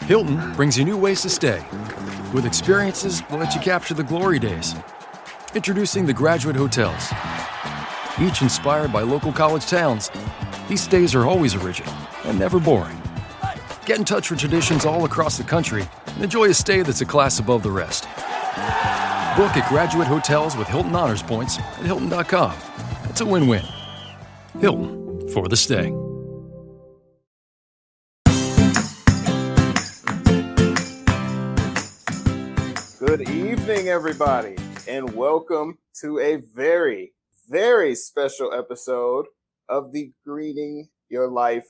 Hilton brings you new ways to stay. With experiences that let you capture the glory days. Introducing the Graduate Hotels. Each inspired by local college towns, these stays are always original and never boring. Get in touch with traditions all across the country and enjoy a stay that's a class above the rest. Book at Graduate Hotels with Hilton Honors Points at Hilton.com. It's a win-win. Hilton, for the stay. Good evening, everybody, and welcome to a very, very special episode of the Greening Your Life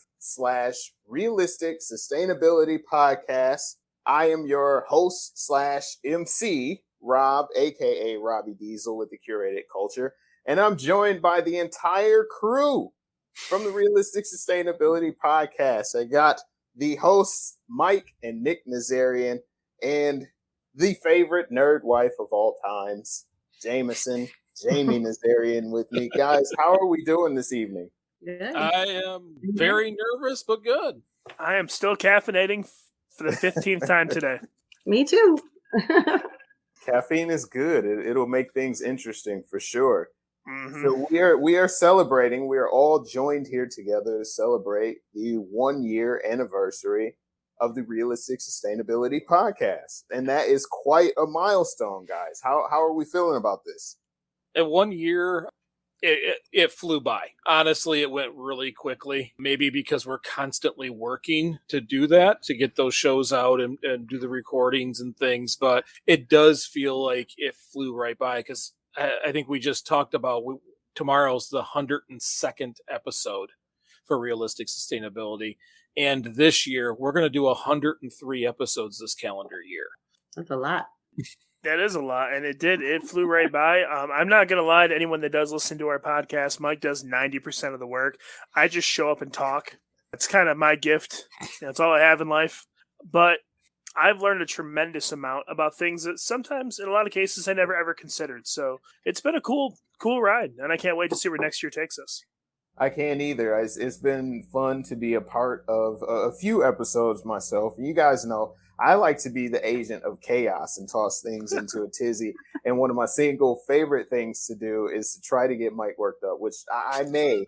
/ Realistic Sustainability Podcast. I am your host / MC, Rob, aka Robbie Diesel with the Curated Culture, and I'm joined by the entire crew from the Realistic Sustainability Podcast. I got the hosts, Mike and Nick Nazarian, and the favorite nerd wife of all times, Jamison, Jamie Nazarian with me. Guys, how are we doing this evening? Good. I am very nervous, but good. I am still caffeinating for the 15th time today. Me too. Caffeine is good. It'll make things interesting for sure. Mm-hmm. So we are celebrating. We are all joined here together to celebrate the 1-year anniversary of the Realistic Sustainability Podcast. And that is quite a milestone, guys. How are we feeling about this? In 1 year, it flew by. Honestly, it went really quickly. Maybe because we're constantly working to do that, to get those shows out and do the recordings and things. But it does feel like it flew right by because I think we just talked about tomorrow's the 102nd episode for Realistic Sustainability. And this year, we're going to do 103 episodes this calendar year. That's a lot. That is a lot, and it flew right by. I'm not going to lie to anyone that does listen to our podcast. Mike does 90% of the work. I just show up and talk. It's kind of my gift. That's all I have in life. But I've learned a tremendous amount about things that sometimes, in a lot of cases, I never ever considered. So it's been a cool ride, and I can't wait to see where next year takes us. I can't either. It's been fun to be a part of a few episodes myself. You guys know I like to be the agent of chaos and toss things into a tizzy. And one of my single favorite things to do is to try to get Mike worked up, which I may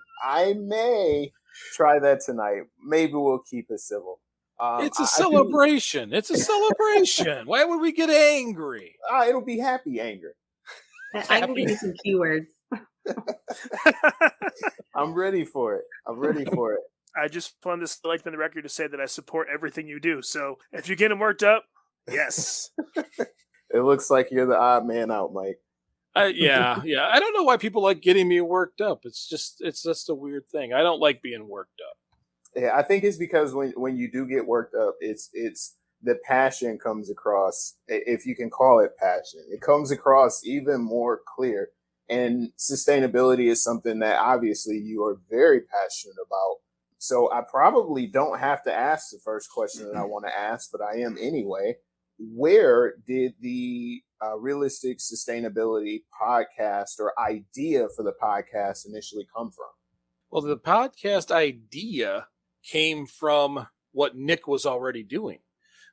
try that tonight. Maybe we'll keep it civil. It's a celebration. It's a celebration. Why would we get angry? It'll be happy anger. I can give you some keywords. I'm ready for it. I just wanted to like the record to say that I support everything you do. So if you're getting worked up, yes. It looks like you're the odd man out, Mike. Yeah. I don't know why people like getting me worked up. It's just a weird thing. I don't like being worked up. Yeah, I think it's because when you do get worked up, it's the passion comes across, if you can call it passion. It comes across even more clear. And sustainability is something that obviously you are very passionate about. So I probably don't have to ask the first question that I want to ask, but I am anyway. Where did the Realistic Sustainability Podcast or idea for the podcast initially come from? Well, the podcast idea came from what Nick was already doing.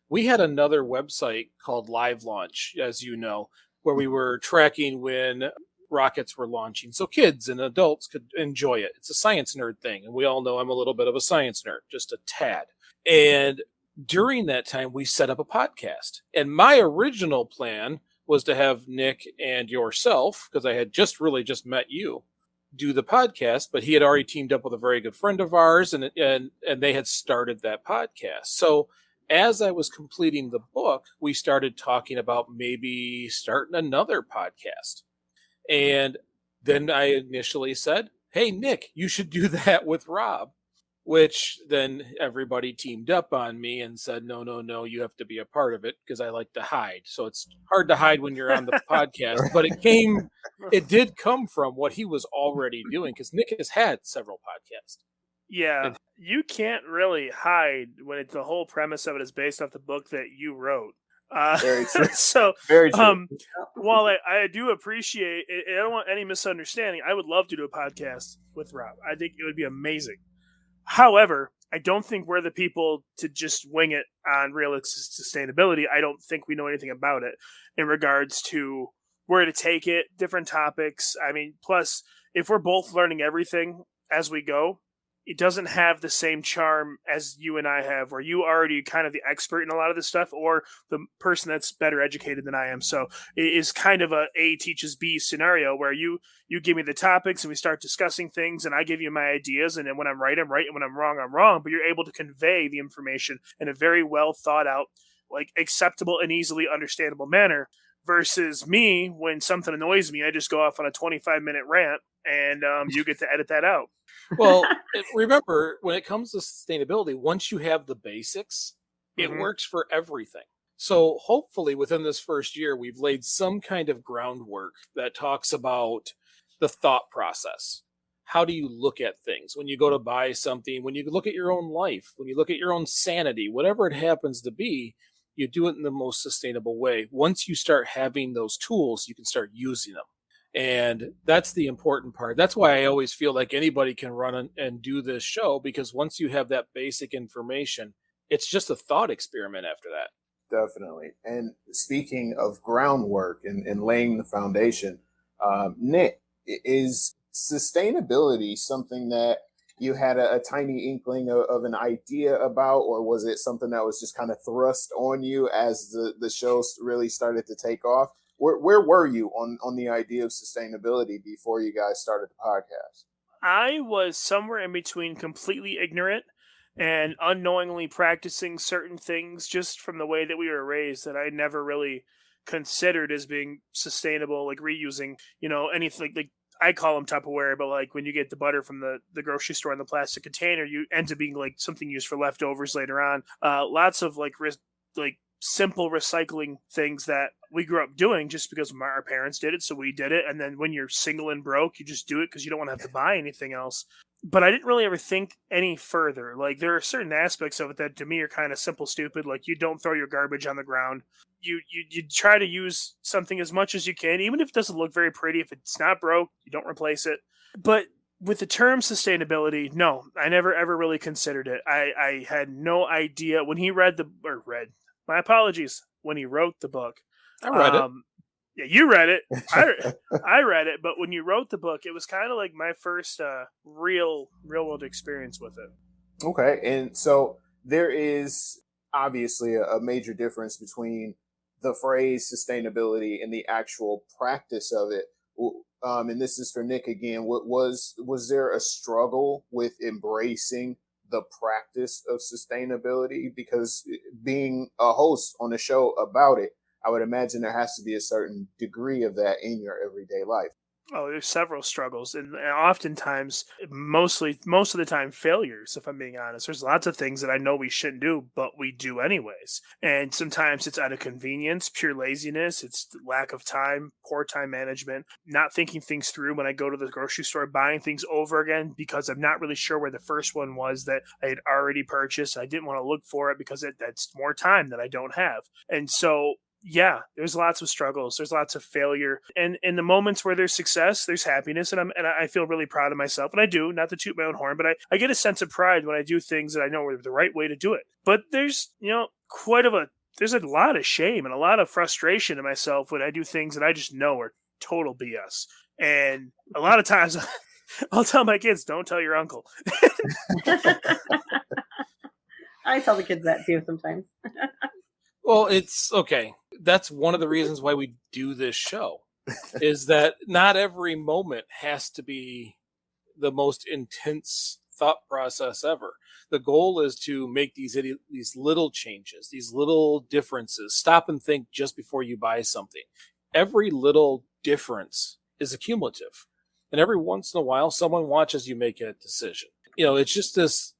We had another website called Live Launch, as you know, where we were tracking when rockets were launching so kids and adults could enjoy it. It's a science nerd thing, and we all know I'm a little bit of a science nerd, just a tad. And during that time, we set up a podcast. And my original plan was to have Nick and yourself, because I had just met you, do the podcast, but he had already teamed up with a very good friend of ours, and they had started that podcast. So as I was completing the book, we started talking about maybe starting another podcast. And then I initially said, hey, Nick, you should do that with Rob, which then everybody teamed up on me and said, no, you have to be a part of it because I like to hide. So it's hard to hide when you're on the podcast. But it did come from what he was already doing because Nick has had several podcasts. Yeah, you can't really hide when the whole premise of it is based off the book that you wrote. Very true. So, very true. While I do appreciate it, I don't want any misunderstanding. I would love to do a podcast with Rob. I think it would be amazing. However, I don't think we're the people to just wing it on realistic sustainability. I don't think we know anything about it in regards to where to take it, different topics. I mean, plus, if we're both learning everything as we go, it doesn't have the same charm as you and I have, where you are already kind of the expert in a lot of this stuff, or the person that's better educated than I am. So it is kind of A teaches B scenario where you give me the topics and we start discussing things, and I give you my ideas, and then when I'm right, I'm right, and when I'm wrong. But you're able to convey the information in a very well thought out, like acceptable and easily understandable manner. Versus me, when something annoys me, I just go off on a 25-minute rant, and you get to edit that out. Well, remember, when it comes to sustainability, once you have the basics, it works for everything. So hopefully within this first year, we've laid some kind of groundwork that talks about the thought process. How do you look at things when you go to buy something, when you look at your own life, when you look at your own sanity, whatever it happens to be, you do it in the most sustainable way. Once you start having those tools, you can start using them. And that's the important part. That's why I always feel like anybody can run and do this show, because once you have that basic information, it's just a thought experiment after that. Definitely. And speaking of groundwork and laying the foundation, Nick, is sustainability something that you had a tiny inkling of an idea about, or was it something that was just kind of thrust on you as the show really started to take off? Where were you on the idea of sustainability before you guys started the podcast? I was somewhere in between completely ignorant and unknowingly practicing certain things just from the way that we were raised that I never really considered as being sustainable, like reusing, anything like I call them Tupperware, but like when you get the butter from the grocery store in the plastic container, you ends up being like something used for leftovers later on. Lots of like simple recycling things that we grew up doing just because our parents did it, so we did it. And then when you're single and broke, you just do it because you don't want to have to buy anything else. But I didn't really ever think any further. Like there are certain aspects of it that to me are kind of simple, stupid. Like you don't throw your garbage on the ground. You try to use something as much as you can, even if it doesn't look very pretty. If it's not broke, you don't replace it. But with the term sustainability, no, I never ever really considered it. I had no idea when he my apologies, when he wrote the book. I read it. Yeah, you read it. I read it, but when you wrote the book, it was kind of like my first real world experience with it. Okay, and so there is obviously a major difference between the phrase sustainability and the actual practice of it. And this is for Nick again. Was there a struggle with embracing the practice of sustainability? Because being a host on a show about it, I would imagine there has to be a certain degree of that in your everyday life. Oh, there's several struggles, and oftentimes, most of the time, failures, if I'm being honest. There's lots of things that I know we shouldn't do, but we do anyways. And sometimes it's out of convenience, pure laziness, it's lack of time, poor time management, not thinking things through when I go to the grocery store, buying things over again because I'm not really sure where the first one was that I had already purchased. I didn't want to look for it because that's more time that I don't have. And so yeah, there's lots of struggles. There's lots of failure. And in the moments where there's success, there's happiness. And I feel really proud of myself. And I do, not to toot my own horn, but I get a sense of pride when I do things that I know are the right way to do it. But there's, there's a lot of shame and a lot of frustration in myself when I do things that I just know are total BS. And a lot of times I'll tell my kids, don't tell your uncle. I tell the kids that too sometimes. Well, it's okay. That's one of the reasons why we do this show, is that not every moment has to be the most intense thought process ever. The goal is to make these little changes, these little differences. Stop and think just before you buy something. Every little difference is accumulative. And every once in a while, someone watches you make a decision. It's just this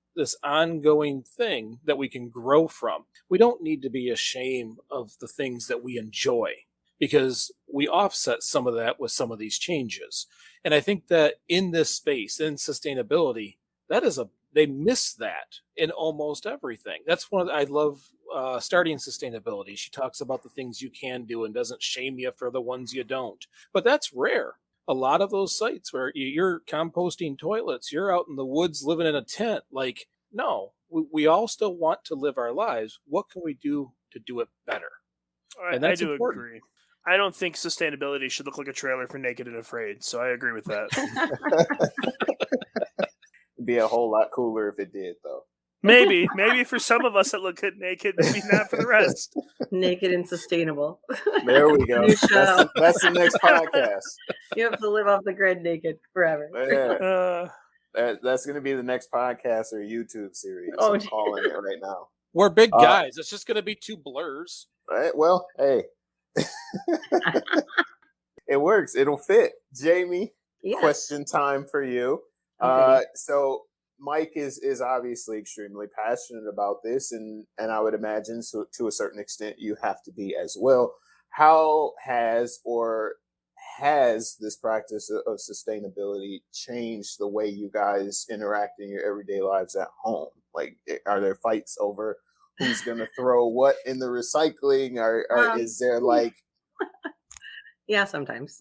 ongoing thing that we can grow from. We don't need to be ashamed of the things that we enjoy, because we offset some of that with some of these changes. And I think that in this space, in sustainability, they miss that in almost everything. That's I love starting sustainability. She talks about the things you can do and doesn't shame you for the ones you don't. But that's rare. A lot of those sites where you're composting toilets, you're out in the woods living in a tent, like No, we all still want to live our lives. What can we do to do it better? And I that's do important. agree. I don't think sustainability should look like a trailer for Naked and Afraid, so I agree with that. It'd be a whole lot cooler if it did, though. Maybe for some of us that look good naked, maybe not for the rest. Naked and sustainable. There we go. New show. That's the next podcast. You have to live off the grid naked forever. Yeah. That's going to be the next podcast or YouTube series. Oh, I'm calling it right now. We're big guys. It's just going to be two blurs. Right? Well, hey. It works. It'll fit. Jamie, Yes. question time for you. Okay. So Mike is obviously extremely passionate about this, and I would imagine so to a certain extent you have to be as well. How has this practice of sustainability changed the way you guys interact in your everyday lives at home? Like, are there fights over who's going to throw what in the recycling, or is there like... Yeah, sometimes.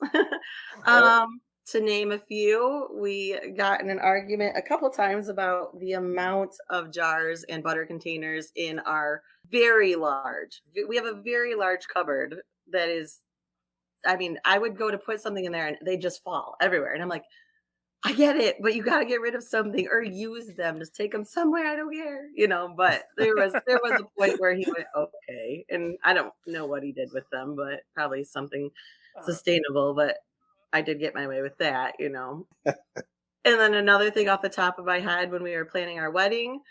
To name a few, we got in an argument a couple times about the amount of jars and butter containers in our very large. We have a very large cupboard that is, I mean, I would go to put something in there and they just fall everywhere. And I'm like, I get it, but you got to get rid of something or use them. Just take them somewhere. I don't care, But there was a point where he went, okay, and I don't know what he did with them, but probably something sustainable. But I did get my way with that, And then another thing off the top of my head, when we were planning our wedding,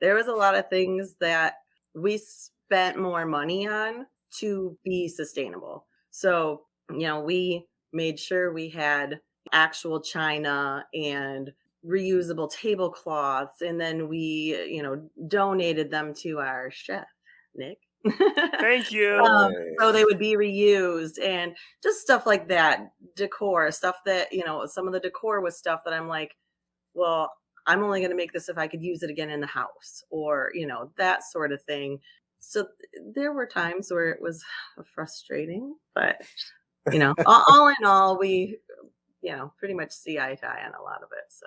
there was a lot of things that we spent more money on to be sustainable. So, we made sure we had actual china and reusable tablecloths. And then we, donated them to our chef, Nick. Thank you. So they would be reused and just stuff like that. Decor, stuff that, some of the decor was stuff that I'm like, well, I'm only going to make this if I could use it again in the house or, that sort of thing. So there were times where it was frustrating, but, all in all, we, pretty much see eye to eye on a lot of it. So,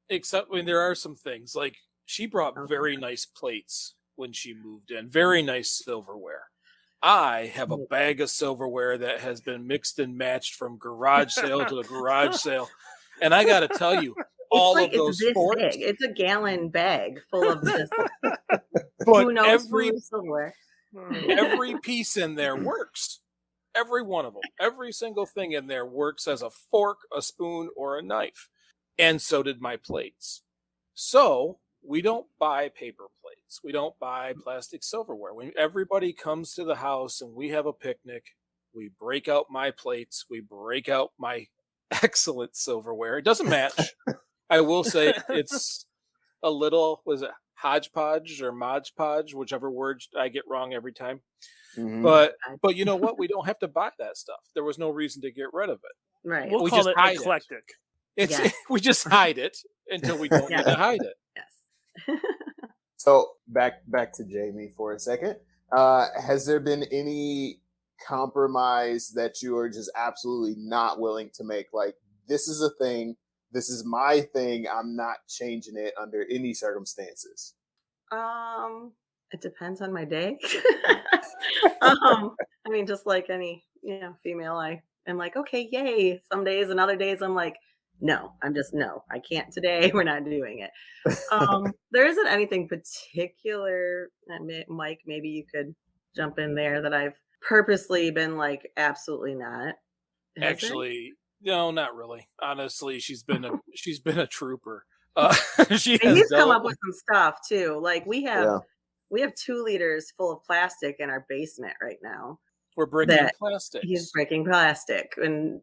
except when there are some things like she brought very nice plates when she moved in, very nice silverware. I have a bag of silverware that has been mixed and matched from garage sale to the garage sale. And I got to tell you, all of those forks. Big. It's a gallon bag full of this. But Who knows silverware? Every piece in there works. Every one of them. Every single thing in there works as a fork, a spoon, or a knife. And so did my plates. So we don't buy paper plates. We don't buy plastic silverware. When everybody comes to the house and we have a picnic, we break out my plates. We break out my excellent silverware. It doesn't match. I will say it's a little, was it hodgepodge or Mod Podge, whichever word I get wrong every time. Mm-hmm. But you know what? We don't have to buy that stuff. There was no reason to get rid of it. Right. We'll call it eclectic. We just hide it until we don't need to hide it. Yes. So back to Jamie for a second. Has there been any compromise that you are just absolutely not willing to make? Like, this is a thing. This is my thing. I'm not changing it under any circumstances. It depends on my day. I mean, just like any, female, I am like, okay, yay. Some days and other days I'm like, no, I can't today. We're not doing it. There isn't anything particular, Mike, maybe you could jump in there, that I've purposely been like, absolutely not. Actually, no, not really. Honestly, she's been a trooper. He's come up with some stuff too. Like we have 2 liters full of plastic in our basement right now. We're breaking plastic. He's breaking plastic, and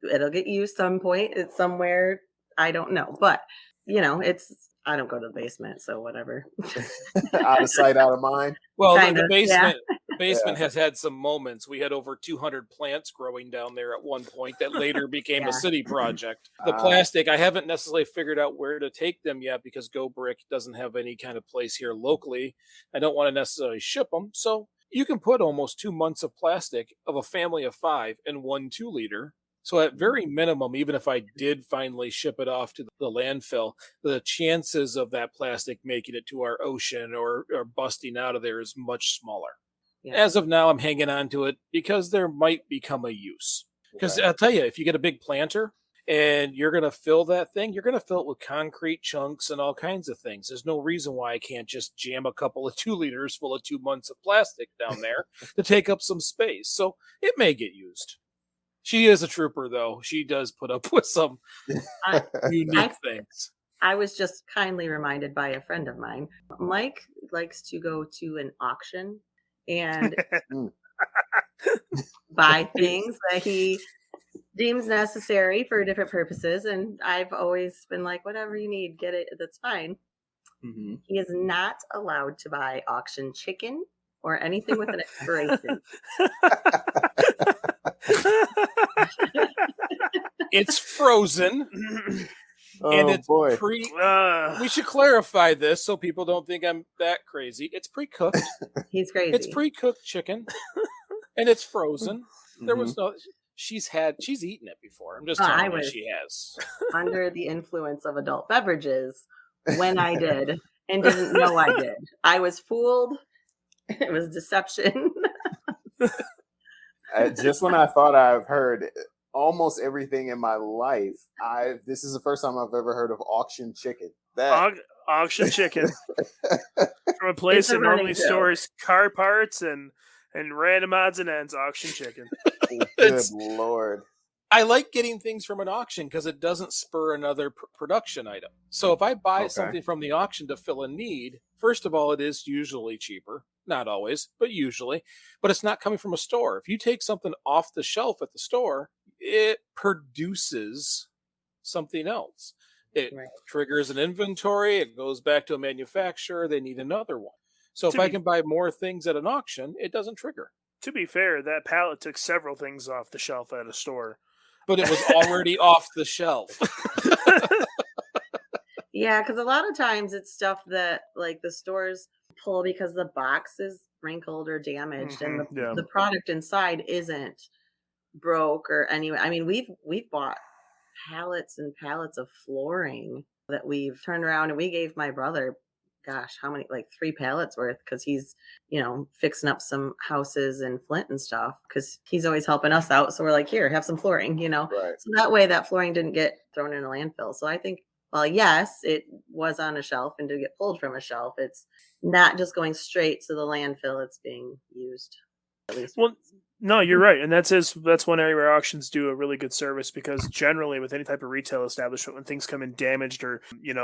it'll get used some point. It's somewhere, I don't know, but I don't go to the basement, so whatever. Out of sight, out of mind. Well, the basement has had some moments. We had over 200 plants growing down there at one point that later became a city project. The plastic, I haven't necessarily figured out where to take them yet because Go Brick doesn't have any kind of place here locally. I don't want to necessarily ship them. So you can put almost 2 months of plastic of a family of 5 in 1 2-liter So at very minimum, even if I did finally ship it off to the landfill, the chances of that plastic making it to our ocean or busting out of there is much smaller. Yeah. As of now, I'm hanging on to it because there might become a use. Because Okay. I'll tell you, if you get a big planter and you're going to fill that thing, you're going to fill it with concrete chunks and all kinds of things. There's no reason why I can't just jam a couple of 2 liters full of 2 months of plastic down there to take up some space. So it may get used. She is a trooper, though. She does put up with some I, unique I things. I was just kindly reminded by a friend of mine. Mike likes to go to an auction and buy things that he deems necessary for different purposes. And I've always been like, whatever you need, get it. That's fine. Mm-hmm. He is not allowed to buy auction chicken or anything with an expiration. It's frozen. Oh, And it's boy. we should clarify this so people don't think I'm that crazy. It's pre-cooked. He's crazy. It's pre-cooked chicken, and it's frozen. There was Mm-hmm. no. She's eaten it before. I'm just Oh, telling I you, was- she has. under the influence of adult beverages when I did and didn't know I did. I was fooled. It was deception. Just when I thought I've heard almost everything in my life, this is the first time I've ever heard of auction chicken. That Auction chicken from a place It's a that running normally joke. stores car parts and random odds and ends. Auction chicken. good It's- Lord. I like getting things from an auction because it doesn't spur another production item. So if I buy Okay. something from the auction to fill a need, first of all, it is usually cheaper. Not always, but usually. But it's not coming from a store. If you take something off the shelf at the store, it produces something else. It Right. triggers an inventory. It goes back to a manufacturer. They need another one. So if To I be- can buy more things at an auction, it doesn't trigger. To be fair, that pallet took several things off the shelf at a store. But it was already off the shelf. Yeah, because a lot of times it's stuff that like the stores pull because the box is wrinkled or damaged and Mhm, yeah. the product inside isn't broke or anyway. I mean, we've bought pallets and pallets of flooring that we've turned around and we gave my brother, gosh, how many, like 3 pallets worth, because he's, fixing up some houses in Flint and stuff because he's always helping us out. So we're like, here, have some flooring, Right. So that way that flooring didn't get thrown in a landfill. So I think, well, yes, it was on a shelf and did get pulled from a shelf. It's not just going straight to the landfill. It's being used at least. Well, once. no, you're right, and that's one area where auctions do a really good service because generally with any type of retail establishment, when things come in damaged or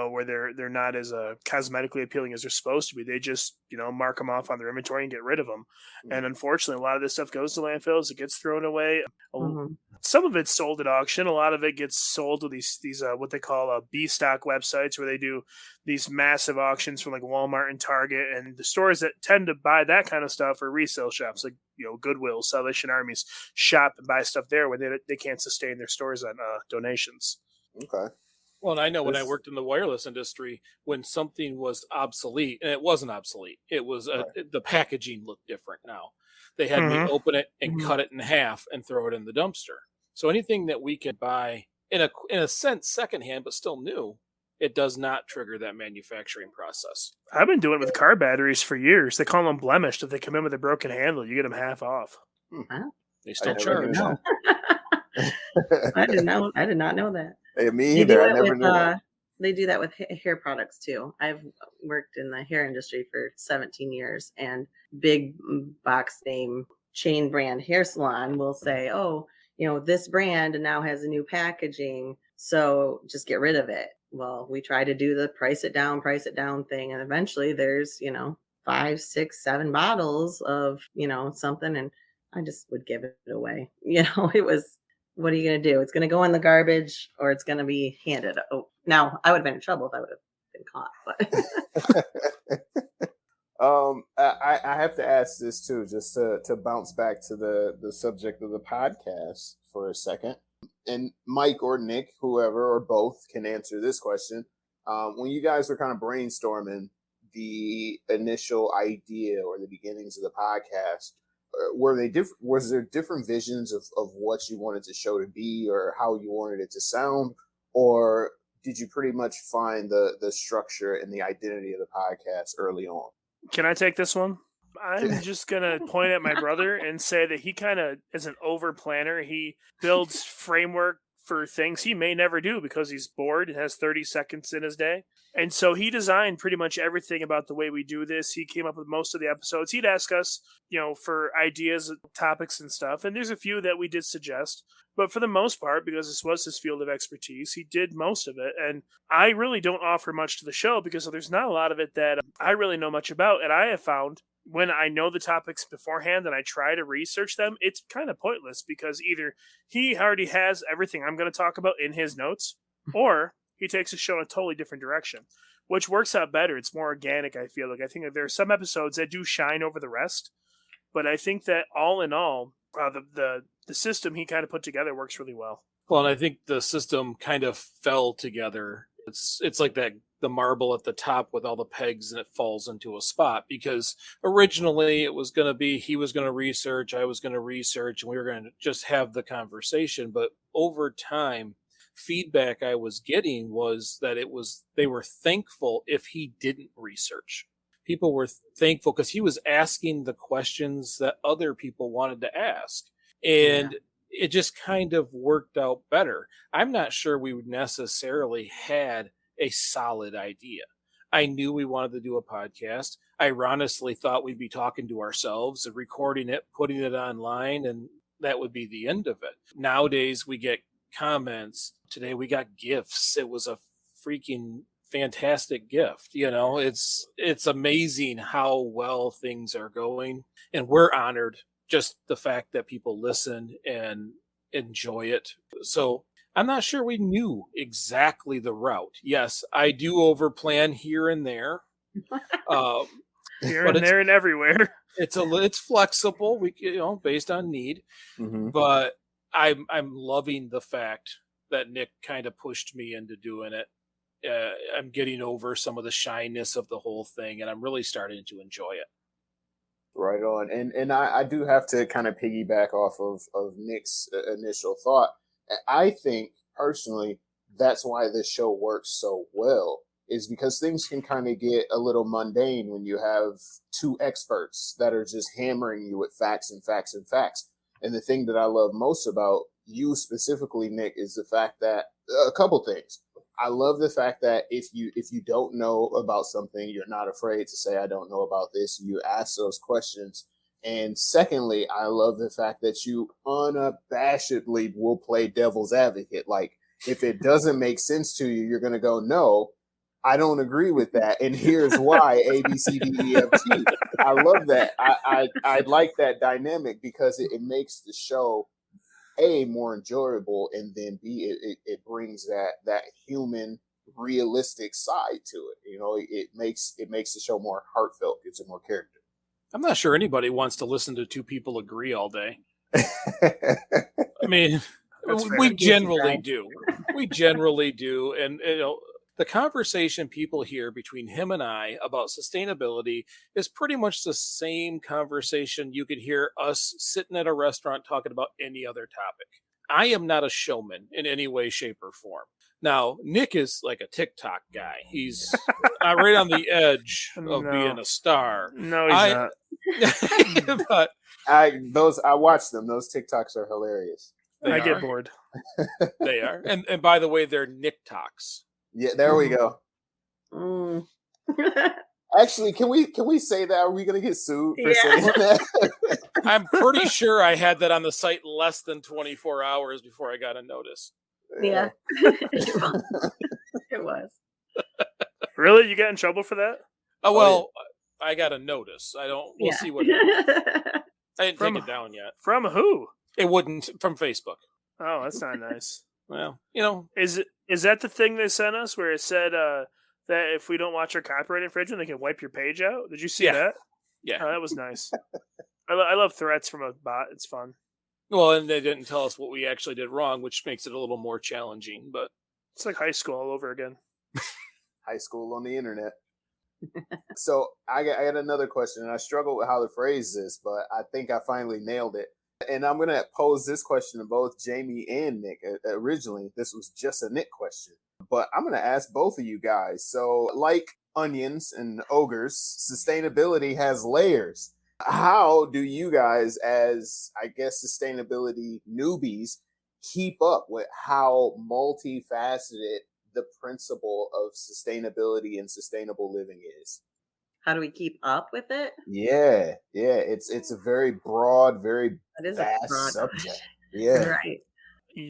where they're not as cosmetically appealing as they're supposed to be, they just mark them off on their inventory and get rid of them. And unfortunately, a lot of this stuff goes to landfills. It gets thrown away. Mhm. Some of it's sold at auction. A lot of it gets sold to these what they call B stock websites where they do these massive auctions from like Walmart and Target, and the stores that tend to buy that kind of stuff are resale shops like Goodwill, Salvation Armies, shop and buy stuff there where they can't sustain their stores on donations. Okay. Well, and I know when I This- worked in the wireless industry, when something was obsolete, and it wasn't obsolete, it was the packaging looked different now. They had me Mhm. open it and Mhm. cut it in half and throw it in the dumpster. So anything that we can buy in a sense secondhand but still new, it does not trigger that manufacturing process. I've been doing it with car batteries for years. They call them blemished. If they come in with a broken handle, you get them half off. They still never knew charge. that. I did not know that. Hey, me They either. do I it never with, knew that. They do that with hair products too. I've worked in the hair industry for 17 years, and big box name chain brand hair salon will say, "Oh, this brand now has a new packaging, so just get rid of it." Well, we try to do the price it down thing, and eventually there's 5, 6, 7 bottles of something, and I just would give it away. It was. What are you going to do? It's going to go in the garbage or it's going to be handed. Oh, now I would have been in trouble if I would have been caught. But I have to ask this too, just to bounce back to the subject of the podcast for a second. And Mike or Nick, whoever or both can answer this question. When you guys were kind of brainstorming the initial idea or the beginnings of the podcast, were they different? Was there different visions of what you wanted the show to be or how you wanted it to sound, or did you pretty much find the structure and the identity of the podcast early on? Can I take this one? I'm just going to point at my brother and say that he kind of is an over planner. He builds framework for things he may never do because he's bored and has 30 seconds in his day. And so he designed pretty much everything about the way we do this. He came up with most of the episodes. He'd ask us, for ideas, topics and stuff. And there's a few that we did suggest. But for the most part, because this was his field of expertise, he did most of it. And I really don't offer much to the show because there's not a lot of it that I really know much about. And I have found when I know the topics beforehand and I try to research them, it's kind of pointless because either he already has everything I'm going to talk about in his notes, or he takes the show in a totally different direction, which works out better. It's more organic, I feel like. I think that there are some episodes that do shine over the rest, but I think that all in all, the system he kind of put together works really well. Well, and I think the system kind of fell together. It's like that the marble at the top with all the pegs and it falls into a spot, because originally it was going to be he was going to research, I was going to research, and we were going to just have the conversation. But over time, feedback I was getting was that they were thankful if he didn't research. People were thankful because he was asking the questions that other people wanted to ask. And it just kind of worked out better. I'm not sure we would necessarily had a solid idea. I knew we wanted to do a podcast. I honestly thought we'd be talking to ourselves and recording it, putting it online, and that would be the end of it. Nowadays, we get comments. Today, we got gifts. It was a freaking fantastic gift. It's amazing how well things are going, and we're honored just the fact that people listen and enjoy it. So I'm not sure we knew exactly the route. Yes, I do overplan here and there. Here and there and everywhere. It's flexible, based on need. Mm-hmm. But I'm loving the fact that Nick kind of pushed me into doing it. I'm getting over some of the shyness of the whole thing, and I'm really starting to enjoy it. Right on. And I do have to kind of piggyback off of Nick's initial thought. I think personally that's why this show works so well, is because things can kind of get a little mundane when you have two experts that are just hammering you with facts and facts and facts. And the thing that I love most about you specifically, Nick, is the fact that a couple things. I love the fact that if you don't know about something, you're not afraid to say, I don't know about this. You ask those questions. And secondly, I love the fact that you unabashedly will play devil's advocate. Like, if it doesn't make sense to you, you're going to go, no, I don't agree with that. And here's why, A, B, C, D, E, F, G. I love that. I like that dynamic because it makes the show, A, more enjoyable, and then B, it brings that human, realistic side to it. It makes the show more heartfelt, gives it more character. I'm not sure anybody wants to listen to two people agree all day. I mean, we generally do. We generally do. And, the conversation people hear between him and I about sustainability is pretty much the same conversation you could hear us sitting at a restaurant talking about any other topic. I am not a showman in any way, shape, or form. Now, Nick is like a TikTok guy. He's right on the edge of being a star. No, he's not. But I watch them. Those TikToks are hilarious. I get bored. They are. And by the way, they're Nick Talks. Yeah, there we go. Mm. Actually, can we say that? Are we going to get sued for saying that? I'm pretty sure I had that on the site less than 24 hours before I got a notice. Yeah. It was. Really? You got in trouble for that? Oh, well, I got a notice. We'll see what happens. I didn't take it down yet. From who? It wouldn't, from Facebook. Oh, that's not nice. Well, Is that the thing they sent us where it said that if we don't watch our copyright infringement, they can wipe your page out? Did you see that? Yeah. Oh, that was nice. I love threats from a bot. It's fun. Well, and they didn't tell us what we actually did wrong, which makes it a little more challenging. But it's like high school all over again. High school on the internet. So I got another question, and I struggled with how to phrase this, but I think I finally nailed it. And I'm going to pose this question to both Jamie and Nick. Originally, this was just a Nick question, but I'm going to ask both of you guys. So, like onions and ogres, sustainability has layers. How do you guys, as I guess sustainability newbies, keep up with how multifaceted the principle of sustainability and sustainable living is? How do we keep up with it? Yeah, it's a very broad, very That is vast a broad subject. Yeah, Right.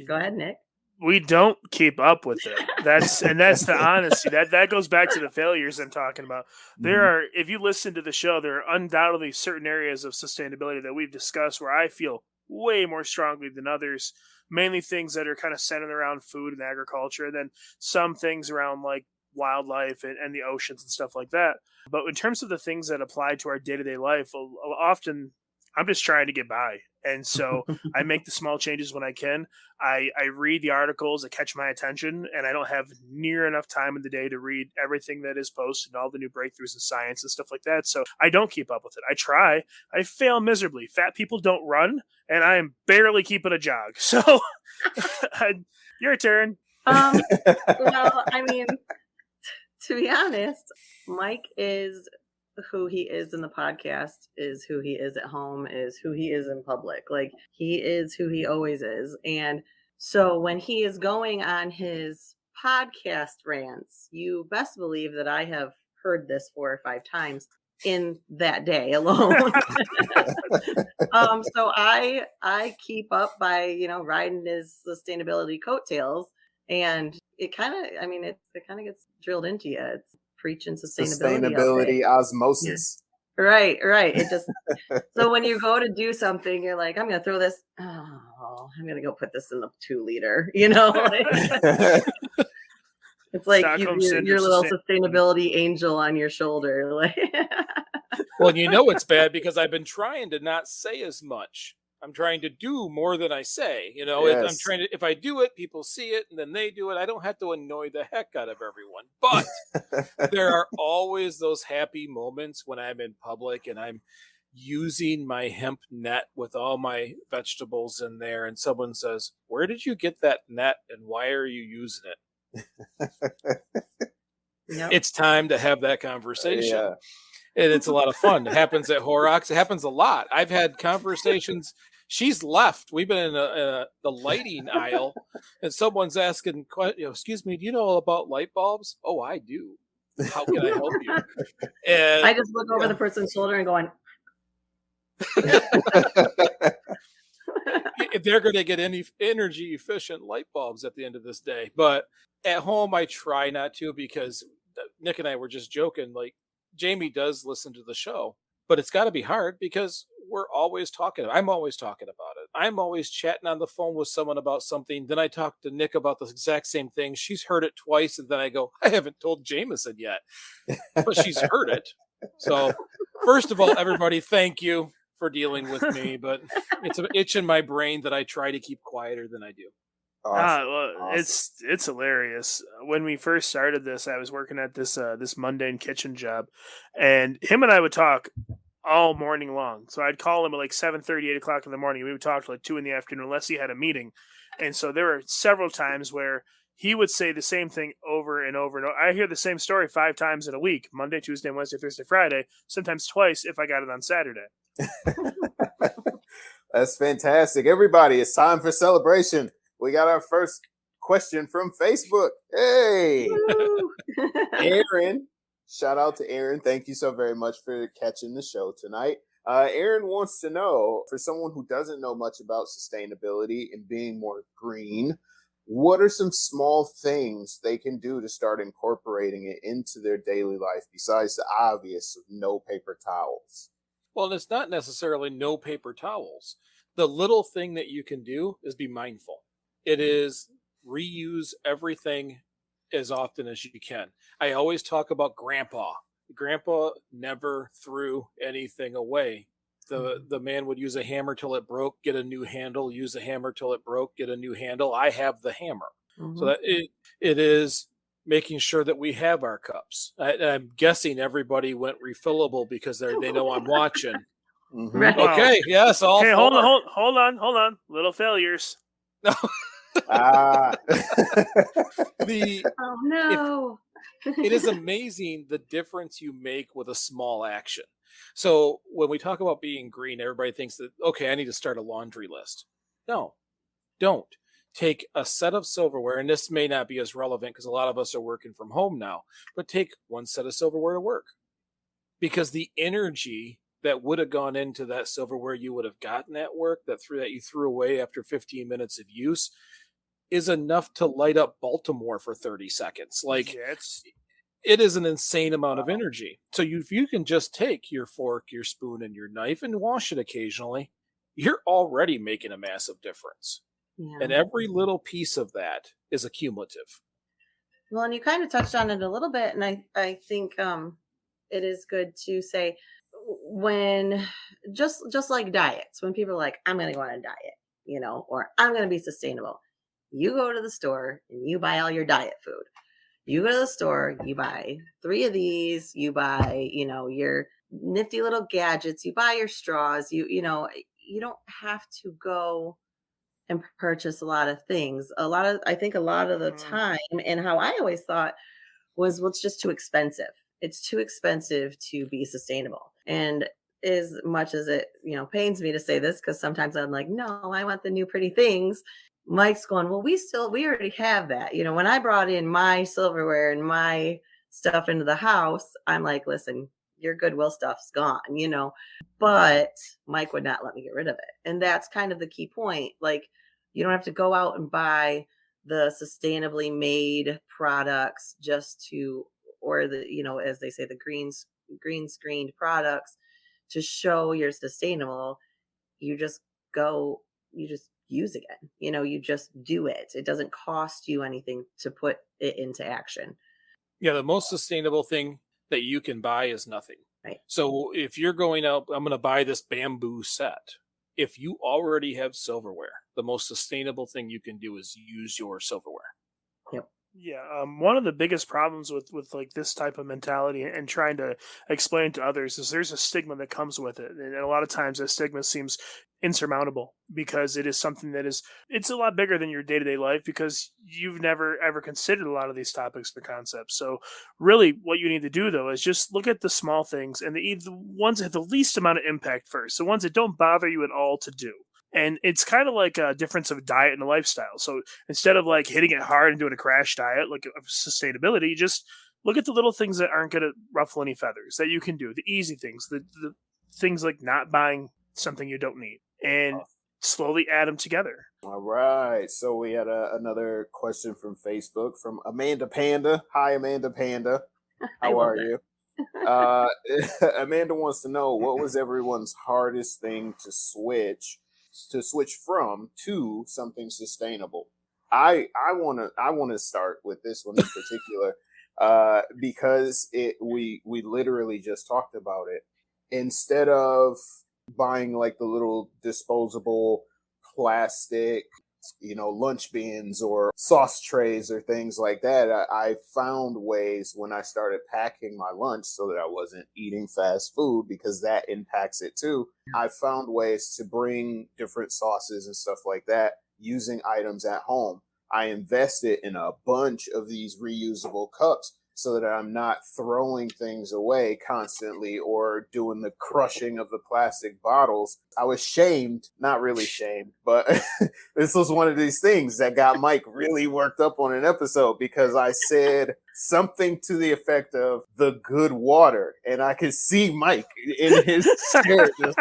Go ahead, Nick. We don't keep up with it. That's the honesty. That goes back to the failures I'm talking about. There are, if you listen to the show, there are undoubtedly certain areas of sustainability that we've discussed where I feel way more strongly than others. Mainly things that are kind of centered around food and agriculture, and then some things around like wildlife and the oceans and stuff like that. But in terms of the things that apply to our day-to-day life, often I'm just trying to get by. And so I make the small changes when I can. I read the articles that catch my attention, and I don't have near enough time in the day to read everything that is posted and all the new breakthroughs in science and stuff like that. So I don't keep up with it. I try. I fail miserably. Fat people don't run, and I am barely keeping a jog. So your turn. Well, I mean, to be honest, Mike is who he is in the podcast, is who he is at home, is who he is in public. Like, he is who he always is. And so when he is going on his podcast rants, you best believe that I have heard this 4 or 5 times in that day alone. So I keep up by, riding his sustainability coattails, and it kind of gets drilled into you. It's preaching sustainability osmosis. Right. It just, so when you go to do something, you're like, I'm going to throw this. Oh, I'm going to go put this in the 2-liter, It's like your little sustainability angel on your shoulder. Like, well, it's bad because I've been trying to not say as much. I'm trying to do more than I say. Yes. I'm trying to, if I do it, people see it and then they do it. I don't have to annoy the heck out of everyone. But there are always those happy moments when I'm in public and I'm using my hemp net with all my vegetables in there. And someone says, "Where did you get that net and why are you using it?" Yep. It's time to have that conversation. Yeah. And it's a lot of fun. It happens at Horrocks. It happens a lot. I've had conversations. She's left. We've been in the lighting aisle, and someone's asking, "Excuse me, do you know about light bulbs?" "Oh, I do. How can I help you?" And I just look over the person's shoulder and going, they're going to get any energy efficient light bulbs at the end of this day. But at home, I try not to, because Nick and I were just joking. Like, Jamie does listen to the show, but it's got to be hard because we're always talking. I'm always talking about it. I'm always chatting on the phone with someone about something. Then I talk to Nick about the exact same thing. She's heard it twice. And then I go, I haven't told Jamison yet, but she's heard it. So first of all, everybody, thank you for dealing with me, but it's an itch in my brain that I try to keep quieter than I do. Awesome. Awesome. It's hilarious. When we first started this, I was working at this mundane kitchen job, and him and I would talk all morning long. So I'd call him at like 7:30, 8 o'clock in the morning. We would talk till like 2 in the afternoon, unless he had a meeting. And so there were several times where he would say the same thing over and over and over. I hear the same story 5 times in a week: Monday, Tuesday, Wednesday, Thursday, Friday, sometimes twice if I got it on Saturday. That's fantastic. Everybody, it's time for celebration. We got our first question from Facebook. Hey, Aaron. Shout out to Aaron. Thank you so very much for catching the show tonight. Aaron wants to know, for someone who doesn't know much about sustainability and being more green, what are some small things they can do to start incorporating it into their daily life besides the obvious of no paper towels? Well, it's not necessarily no paper towels. The little thing that you can do is be mindful. It is reuse everything as often as you can. I always talk about Grandpa. Grandpa never threw anything away. The man would use a hammer till it broke, get a new handle, use a hammer till it broke, get a new handle. I have the hammer. Mm-hmm. So that it is making sure that we have our cups. I'm guessing everybody went refillable because they know I'm watching. Mm-hmm. Right. Okay, yes, all Okay, four. hold on. Little failures. Ah. Oh no. It is amazing the difference you make with a small action. So when we talk about being green, everybody thinks that, okay, I need to start a laundry list. No, don't. Take a set of silverware, and this may not be as relevant because a lot of us are working from home now, but take one set of silverware to work. Because the energy that would have gone into that silverware you would have gotten at work, that you threw away after 15 minutes of use, is enough to light up Baltimore for 30 seconds. Like, Yeah, it is an insane amount of energy. So if you can just take your fork, your spoon, and your knife and wash it occasionally, you're already making a massive difference. Yeah. And every little piece of that is accumulative. Well, and you kind of touched on it a little bit, and I think it is good to say when just like diets, when people are like, I'm going to go on a diet, or I'm going to be sustainable. You go to the store and you buy all your diet food. You go to the store, you buy 3 of these, you buy, your nifty little gadgets, you buy your straws, you don't have to go and purchase a lot of things. I think a lot of the time, and how I always thought was, well, it's just too expensive. It's too expensive to be sustainable. And as much as it, pains me to say this, because sometimes I'm like, no, I want the new pretty things. Mike's going, well, we already have that. When I brought in my silverware and my stuff into the house, I'm like, listen, your Goodwill stuff's gone, but Mike would not let me get rid of it. And that's kind of the key point. Like, you don't have to go out and buy the sustainably made products or the, as they say, the green screened products to show you're sustainable. You just use again. You just do it. It doesn't cost you anything to put it into action. Yeah, the most sustainable thing that you can buy is nothing. Right. So if you're going out, I'm going to buy this bamboo set. If you already have silverware, the most sustainable thing you can do is use your silverware. Yep. Yeah, one of the biggest problems with like this type of mentality and trying to explain to others is there's a stigma that comes with it, and a lot of times that stigma seems insurmountable because it is something it's a lot bigger than your day-to-day life because you've never ever considered a lot of these topics or concepts. So really what you need to do though is just look at the small things and the ones that have the least amount of impact first, the ones that don't bother you at all to do. And it's kind of like a difference of diet and a lifestyle. So instead of like hitting it hard and doing a crash diet, like of sustainability, you just look at the little things that aren't going to ruffle any feathers that you can do, the easy things, the things like not buying something you don't need, and slowly add them together. All right. So we had another question from Facebook from Amanda Panda. Hi, Amanda Panda. How are you? Amanda wants to know, what was everyone's hardest thing to switch from to something sustainable? I want to start with this one in particular because we literally just talked about it. Instead of buying like the little disposable plastic, lunch bins or sauce trays or things like that, I found ways when I started packing my lunch so that I wasn't eating fast food, because that impacts it too. I found ways to bring different sauces and stuff like that using items at home. I invested in a bunch of these reusable cups so that I'm not throwing things away constantly or doing the crushing of the plastic bottles. I was shamed, not really shamed, but this was one of these things that got Mike really worked up on an episode because I said something to the effect of the good water. And I could see Mike in his chair just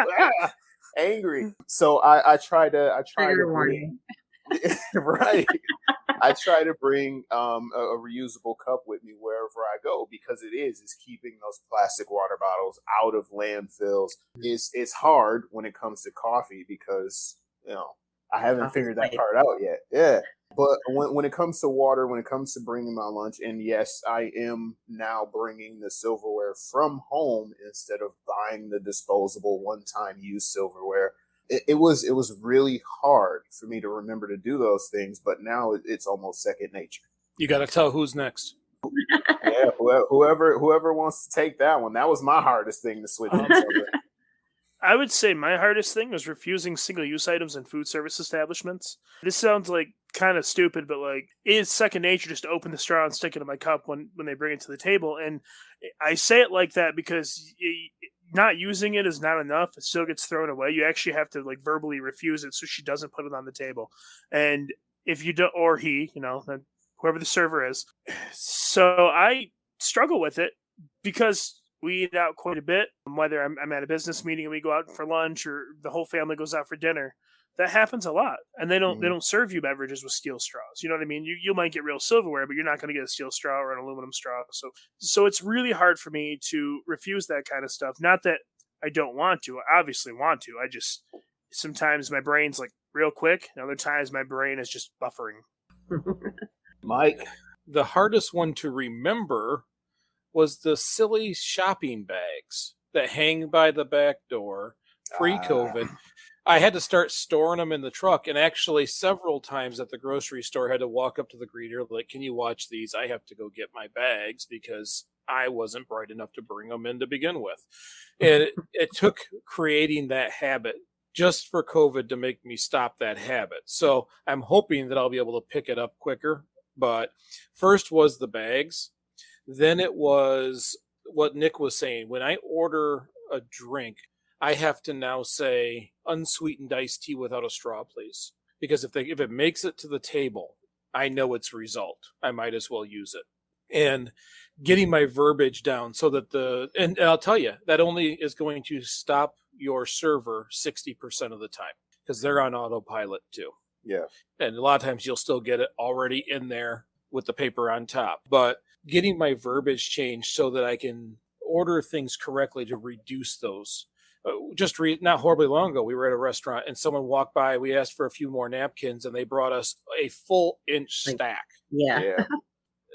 angry. So I try to bring, right. I try to bring a reusable cup with me wherever I go, because it's keeping those plastic water bottles out of landfills. It's hard when it comes to coffee because I haven't figured that part out yet. Yeah, but when it comes to water, when it comes to bringing my lunch, and yes, I am now bringing the silverware from home instead of buying the disposable one-time use silverware. It was really hard for me to remember to do those things, but now it's almost second nature. You got to tell who's next. Yeah, whoever wants to take that one. That was my hardest thing to switch on. I would say my hardest thing was refusing single-use items in food service establishments. This sounds like kind of stupid, but like it's second nature just to open the straw and stick it in my cup when they bring it to the table. And I say it like that because not using it is not enough. It still gets thrown away. You actually have to like verbally refuse it so she doesn't put it on the table. And if you don't, or he, whoever the server is. So I struggle with it because we eat out quite a bit, whether I'm at a business meeting and we go out for lunch or the whole family goes out for dinner. That happens a lot. And they don't serve you beverages with steel straws. You know what I mean? You might get real silverware, but you're not going to get a steel straw or an aluminum straw. So it's really hard for me to refuse that kind of stuff. Not that I don't want to. I obviously want to. I just, sometimes my brain's like real quick. And other times my brain is just buffering. Mike? The hardest one to remember was the silly shopping bags that hang by the back door pre-COVID. I had to start storing them in the truck, and actually several times at the grocery store I had to walk up to the greeter like, can you watch these? I have to go get my bags because I wasn't bright enough to bring them in to begin with. And it took creating that habit just for COVID to make me stop that habit. So I'm hoping that I'll be able to pick it up quicker. But first was the bags. Then it was what Nick was saying. When I order a drink, I have to now say unsweetened iced tea without a straw, please. Because if it makes it to the table, I know its result. I might as well use it. And getting my verbiage down so that and I'll tell you, that only is going to stop your server 60% of the time because they're on autopilot too. Yeah. And a lot of times you'll still get it already in there with the paper on top. But getting my verbiage changed so that I can order things correctly to reduce those. Not horribly long ago, we were at a restaurant and someone walked by. We asked for a few more napkins and they brought us a full inch stack. Yeah.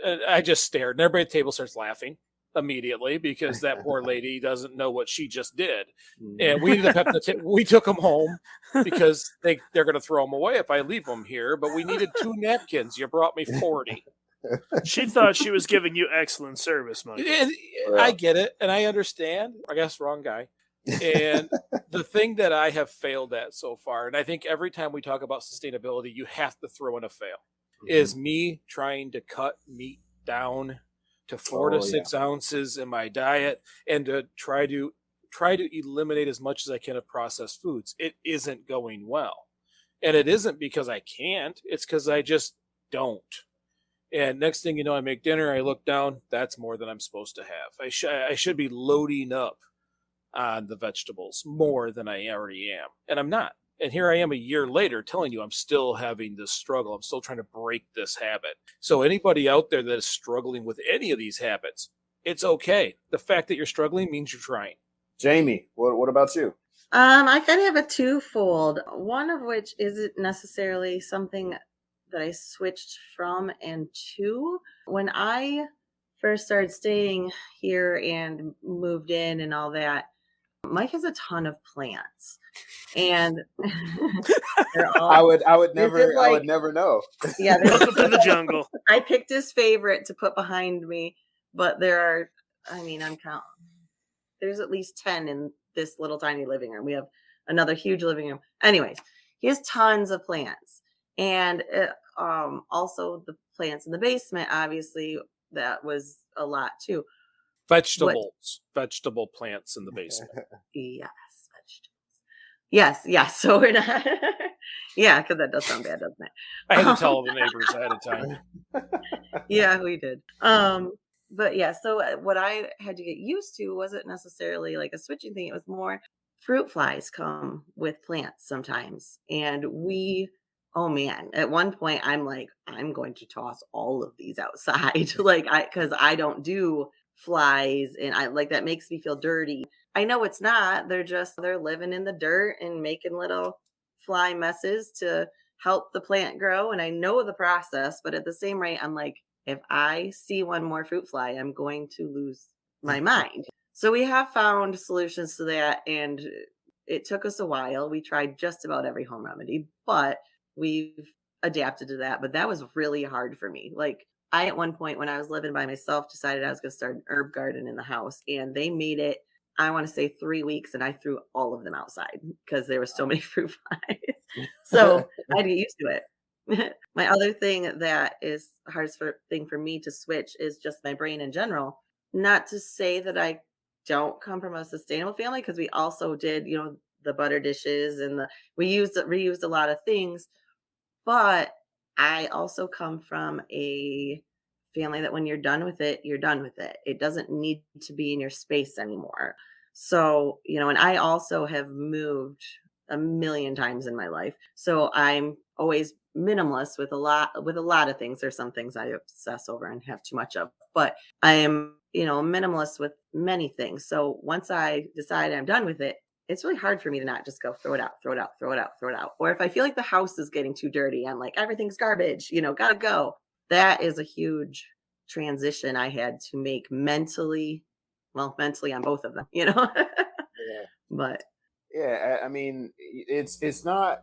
And I just stared and everybody at the table starts laughing immediately because that poor lady doesn't know what she just did. And we ended up we took them home because they're going to throw them away if I leave them here. But we needed 2 napkins. You brought me 40. She thought she was giving you excellent service, Mike. I get it. And I understand. I guess wrong guy. And the thing that I have failed at so far, and I think every time we talk about sustainability, you have to throw in a fail, is me trying to cut meat down to 4 to 6 ounces in my diet and to try to eliminate as much as I can of processed foods. It isn't going well. And it isn't because I can't. It's because I just don't. And next thing you know, I make dinner, I look down, that's more than I'm supposed to have. I should be loading up on the vegetables more than I already am. And I'm not. And here I am a year later telling you I'm still having this struggle. I'm still trying to break this habit. So anybody out there that is struggling with any of these habits, it's okay. The fact that you're struggling means you're trying. Jamie, what about you? I kind of have a twofold. One of which isn't necessarily something that I switched from and to. When I first started staying here and moved in and all that, Mike has a ton of plants. And I would never know. Yeah, welcome to the jungle. I picked his favorite to put behind me, but there are, I'm counting. There's at least 10 in this little tiny living room. We have another huge living room. Anyways, he has tons of plants, and also the plants in the basement. Obviously, that was a lot too. Vegetable plants in the basement. Yes, vegetables. Yes. So we're not. Yeah, because that does sound bad, doesn't it? I had to tell the neighbors ahead of time. Yeah, we did. But yeah, so what I had to get used to wasn't necessarily like a switching thing. It was more fruit flies come with plants sometimes, and oh man, at one point I'm like, I'm going to toss all of these outside, because I don't do flies, and I like that makes me feel dirty. I know it's not. They're living in the dirt and making little fly messes to help the plant grow, and I know the process, but at the same rate, I'm like, if I see one more fruit fly, I'm going to lose my mind. So we have found solutions to that, and it took us a while. We tried just about every home remedy, but we've adapted to that. But that was really hard for me. Like, I, at one point when I was living by myself, decided I was going to start an herb garden in the house, and they made it, I want to say 3 weeks, and I threw all of them outside because there were so many fruit flies. So I had to get used to it. My other thing that is the hardest thing for me to switch is just my brain in general. Not to say that I don't come from a sustainable family, because we also did, the butter dishes and we reused a lot of things, but I also come from a family that when you're done with it, you're done with it. It doesn't need to be in your space anymore. So, and I also have moved a million times in my life. So I'm always minimalist with a lot of things. There's some things I obsess over and have too much of, but I am, minimalist with many things. So once I decide I'm done with it, it's really hard for me to not just go throw it out, throw it out, throw it out, throw it out. Or if I feel like the house is getting too dirty, I'm like, everything's garbage, gotta go. That is a huge transition I had to make mentally on both of them, Yeah. But Yeah, I mean, it's not,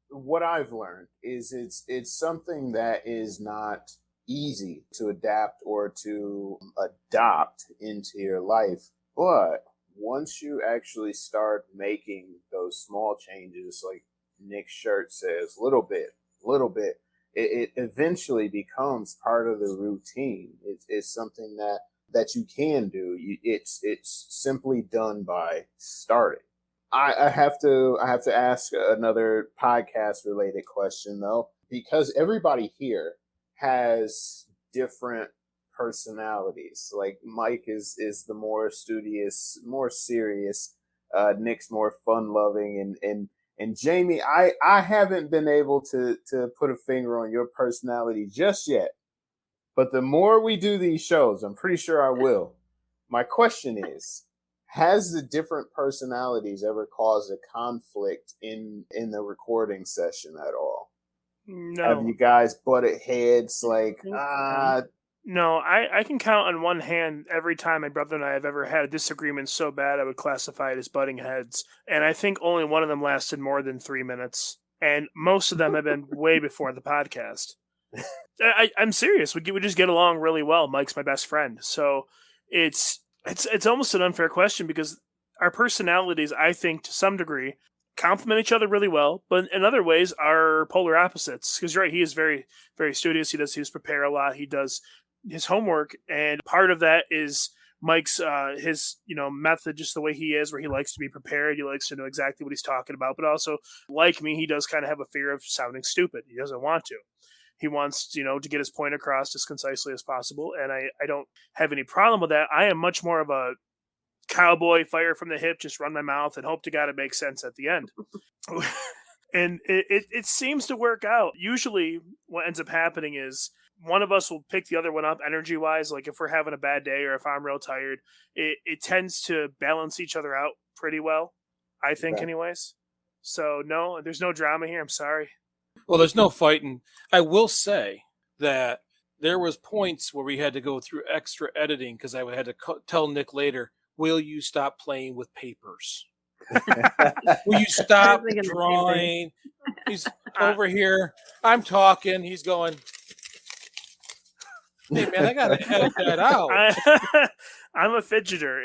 what I've learned is it's something that is not easy to adapt or to adopt into your life, but once you actually start making those small changes, like Nick's shirt says, little bit, it eventually becomes part of the routine. It's something that you can do. It's simply done by starting. I have to ask another podcast related question though, because everybody here has different personalities. Like Mike is the more studious, more serious. Nick's more fun loving, and Jamie, I haven't been able to put a finger on your personality just yet. But the more we do these shows, I'm pretty sure I will. My question is, has the different personalities ever caused a conflict in the recording session at all? No. Have you guys butted heads like, No, I can count on one hand every time my brother and I have ever had a disagreement so bad I would classify it as butting heads. And I think only one of them lasted more than 3 minutes. And most of them have been way before the podcast. I'm serious. We just get along really well. Mike's my best friend. So it's almost an unfair question because our personalities, I think, to some degree, complement each other really well, but in other ways are polar opposites. Because you're right, he is very, very studious. He does prepare a lot. He does his homework, and part of that is Mike's his method, just the way he is, where he likes to be prepared. He likes to know exactly what he's talking about, but also, like me, he does kind of have a fear of sounding stupid. He doesn't want to. He wants to get his point across as concisely as possible, and I don't have any problem with that. I am much more of a cowboy, fire from the hip, just run my mouth and hope to God it makes sense at the end. And it seems to work out. Usually what ends up happening is one of us will pick the other one up energy-wise. Like if we're having a bad day or if I'm real tired, it tends to balance each other out pretty well, I think, anyways. So no, there's no drama here. I'm sorry. Well, there's no fighting. I will say that there was points where we had to go through extra editing because I had to tell Nick later, will you stop playing with papers? Will you stop drawing? He's over here. I'm talking. He's going, hey, man, I got to edit that out. I'm a fidgeter.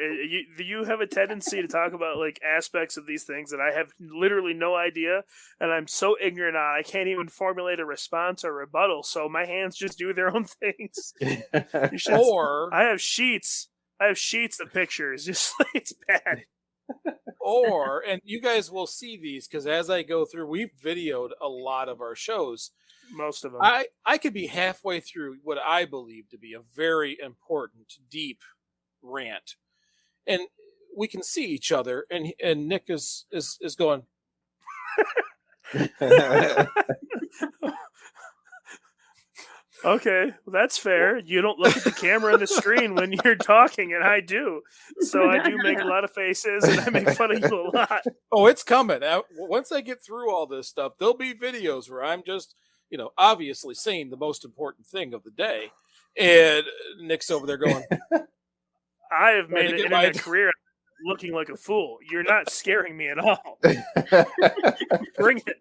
You have a tendency to talk about like aspects of these things that I have literally no idea, and I'm so ignorant on I can't even formulate a response or rebuttal, so my hands just do their own things. Or I have sheets of pictures. Just like, it's bad. And you guys will see these because as I go through, we've videoed a lot of our shows. Most of them. I could be halfway through what I believe to be a very important, deep rant, and we can see each other, and Nick is going. Okay, well, that's fair. You don't look at the camera and the screen when you're talking, and I do. So I do make a lot of faces, and I make fun of you a lot. Oh, it's coming. Once I get through all this stuff, there'll be videos where I'm just, obviously saying the most important thing of the day, and Nick's over there going, I have made an internet career looking like a fool. You're not scaring me at all. Bring it.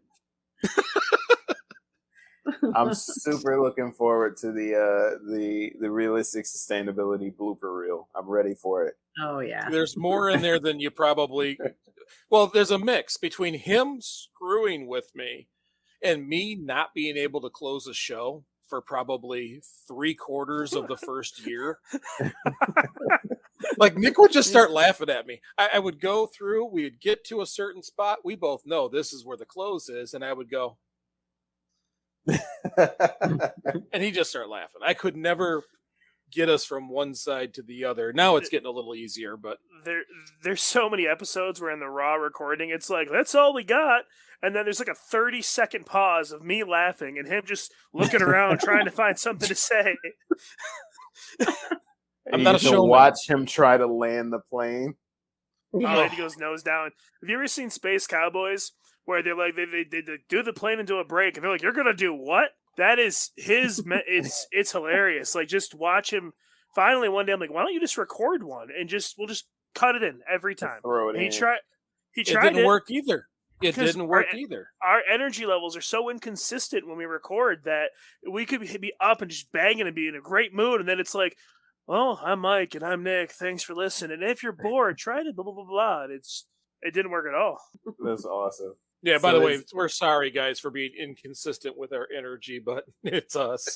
I'm super looking forward to the realistic sustainability blooper reel. I'm ready for it. Oh yeah. There's more in there than you probably. Well, there's a mix between him screwing with me and me not being able to close a show for probably 3/4 of the first year. Like Nick would just start laughing at me. I would go through, we would get to a certain spot. We both know this is where the close is. And I would go, and he'd just start laughing. I could never get us from one side to the other. Now it's getting a little easier, but there's so many episodes where in the raw recording, it's like, that's all we got. And then there's like a 30-second pause of me laughing and him just looking around trying to find something to say. I'm not a showman. Watch him try to land the plane. Oh, he goes nose down. Have you ever seen Space Cowboys where they're like they do the plane into a break and they're like, you're gonna do what? That is his. It's hilarious. Like, just watch him. Finally, one day I'm like, why don't you just record one and we'll just cut it in every time. Throw it in. He tried. It didn't work either. It didn't work either. Our energy levels are so inconsistent when we record that we could be up and just banging and be in a great mood, and then it's like, oh, I'm Mike and I'm Nick. Thanks for listening. And if you're bored, try to blah blah blah blah. And it didn't work at all. That's awesome. Yeah. By the way, we're sorry guys for being inconsistent with our energy, but it's us.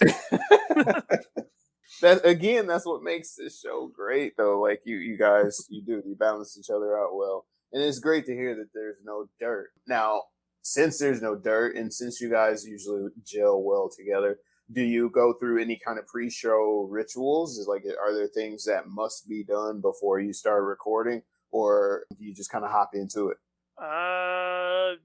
That's what makes this show great, though. Like you guys, you balance each other out well. And it's great to hear that there's no dirt. Now, since there's no dirt, and since you guys usually gel well together, do you go through any kind of pre-show rituals? Are there things that must be done before you start recording, or do you just kind of hop into it?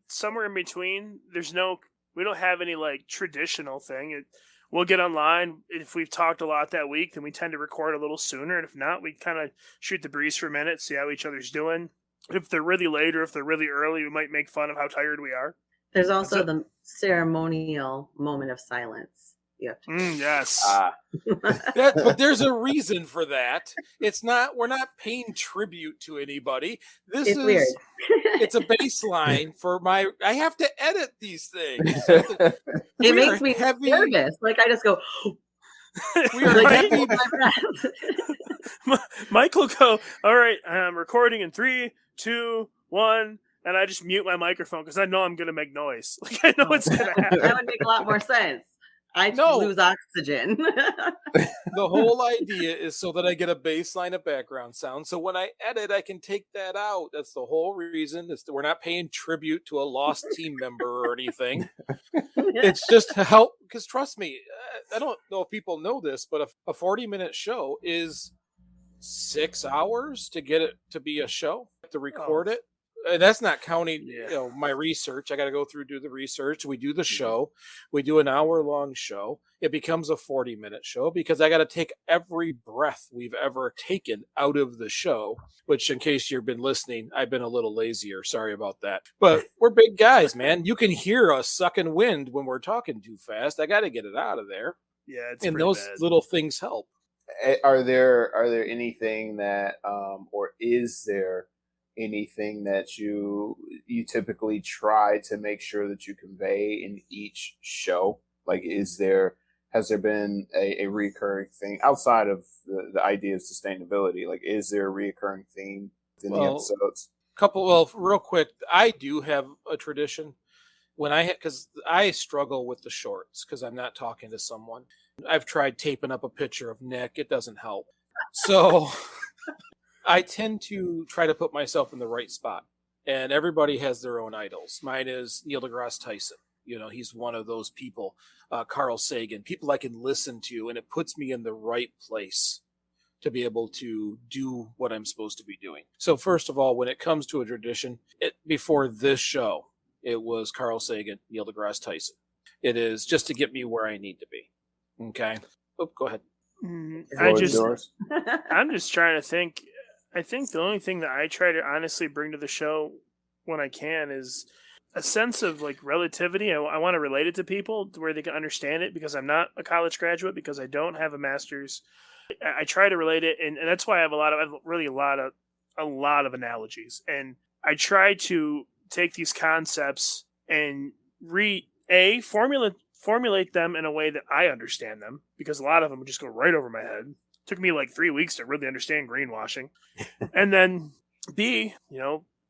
Somewhere in between. We don't have any like traditional thing. We'll get online. If we've talked a lot that week, then we tend to record a little sooner. And if not, we kind of shoot the breeze for a minute, see how each other's doing. If they're really late or if they're really early, we might make fun of how tired we are. There's also the ceremonial moment of silence. Yes. But there's a reason for that. We're not paying tribute to anybody. It's weird. It's a baseline for I have to edit these things. It makes me nervous. Like I just go, we are heavy. Mike will go, all right, I'm recording in 3, 2, 1, and I just mute my microphone because I know I'm going to make noise. Like I know it's going to happen. That would make a lot more sense. I lose oxygen. The whole idea is so that I get a baseline of background sound. So when I edit, I can take that out. That's the whole reason. We're not paying tribute to a lost team member or anything. It's just to help. Because trust me, I don't know if people know this, but a 40-minute show is 6 hours to get it to be a show, to record it. And that's not counting my research. I got to go through, do the research. We do the show. We do an hour-long show. It becomes a 40-minute show because I got to take every breath we've ever taken out of the show, which in case you've been listening, I've been a little lazier. Sorry about that. But we're big guys, man. You can hear us sucking wind when we're talking too fast. I got to get it out of there. Yeah, it's and those bad. Little things help. Are there anything that, or is there anything that you typically try to make sure that you convey in each show? Like, has there been a recurring thing outside of the idea of sustainability? Like, is there a recurring theme in the episodes? Real quick, I do have a tradition because I struggle with the shorts because I'm not talking to someone. I've tried taping up a picture of Nick. It doesn't help. So I tend to try to put myself in the right spot, and everybody has their own idols. Mine is Neil deGrasse Tyson. He's one of those people, Carl Sagan, people I can listen to, and it puts me in the right place to be able to do what I'm supposed to be doing. So first of all, when it comes to a tradition, before this show, it was Carl Sagan, Neil deGrasse Tyson. It is just to get me where I need to be. Okay. Oh, go ahead. I'm just trying to think. I think the only thing that I try to honestly bring to the show when I can is a sense of like relativity. I want to relate it to people to where they can understand it, because I'm not a college graduate, because I don't have a master's. I try to relate it, and that's why I have a lot of analogies, and I try to take these concepts and formulate formulate them in a way that I understand them, because a lot of them would just go right over my head. It took me like 3 weeks to really understand greenwashing. And then B,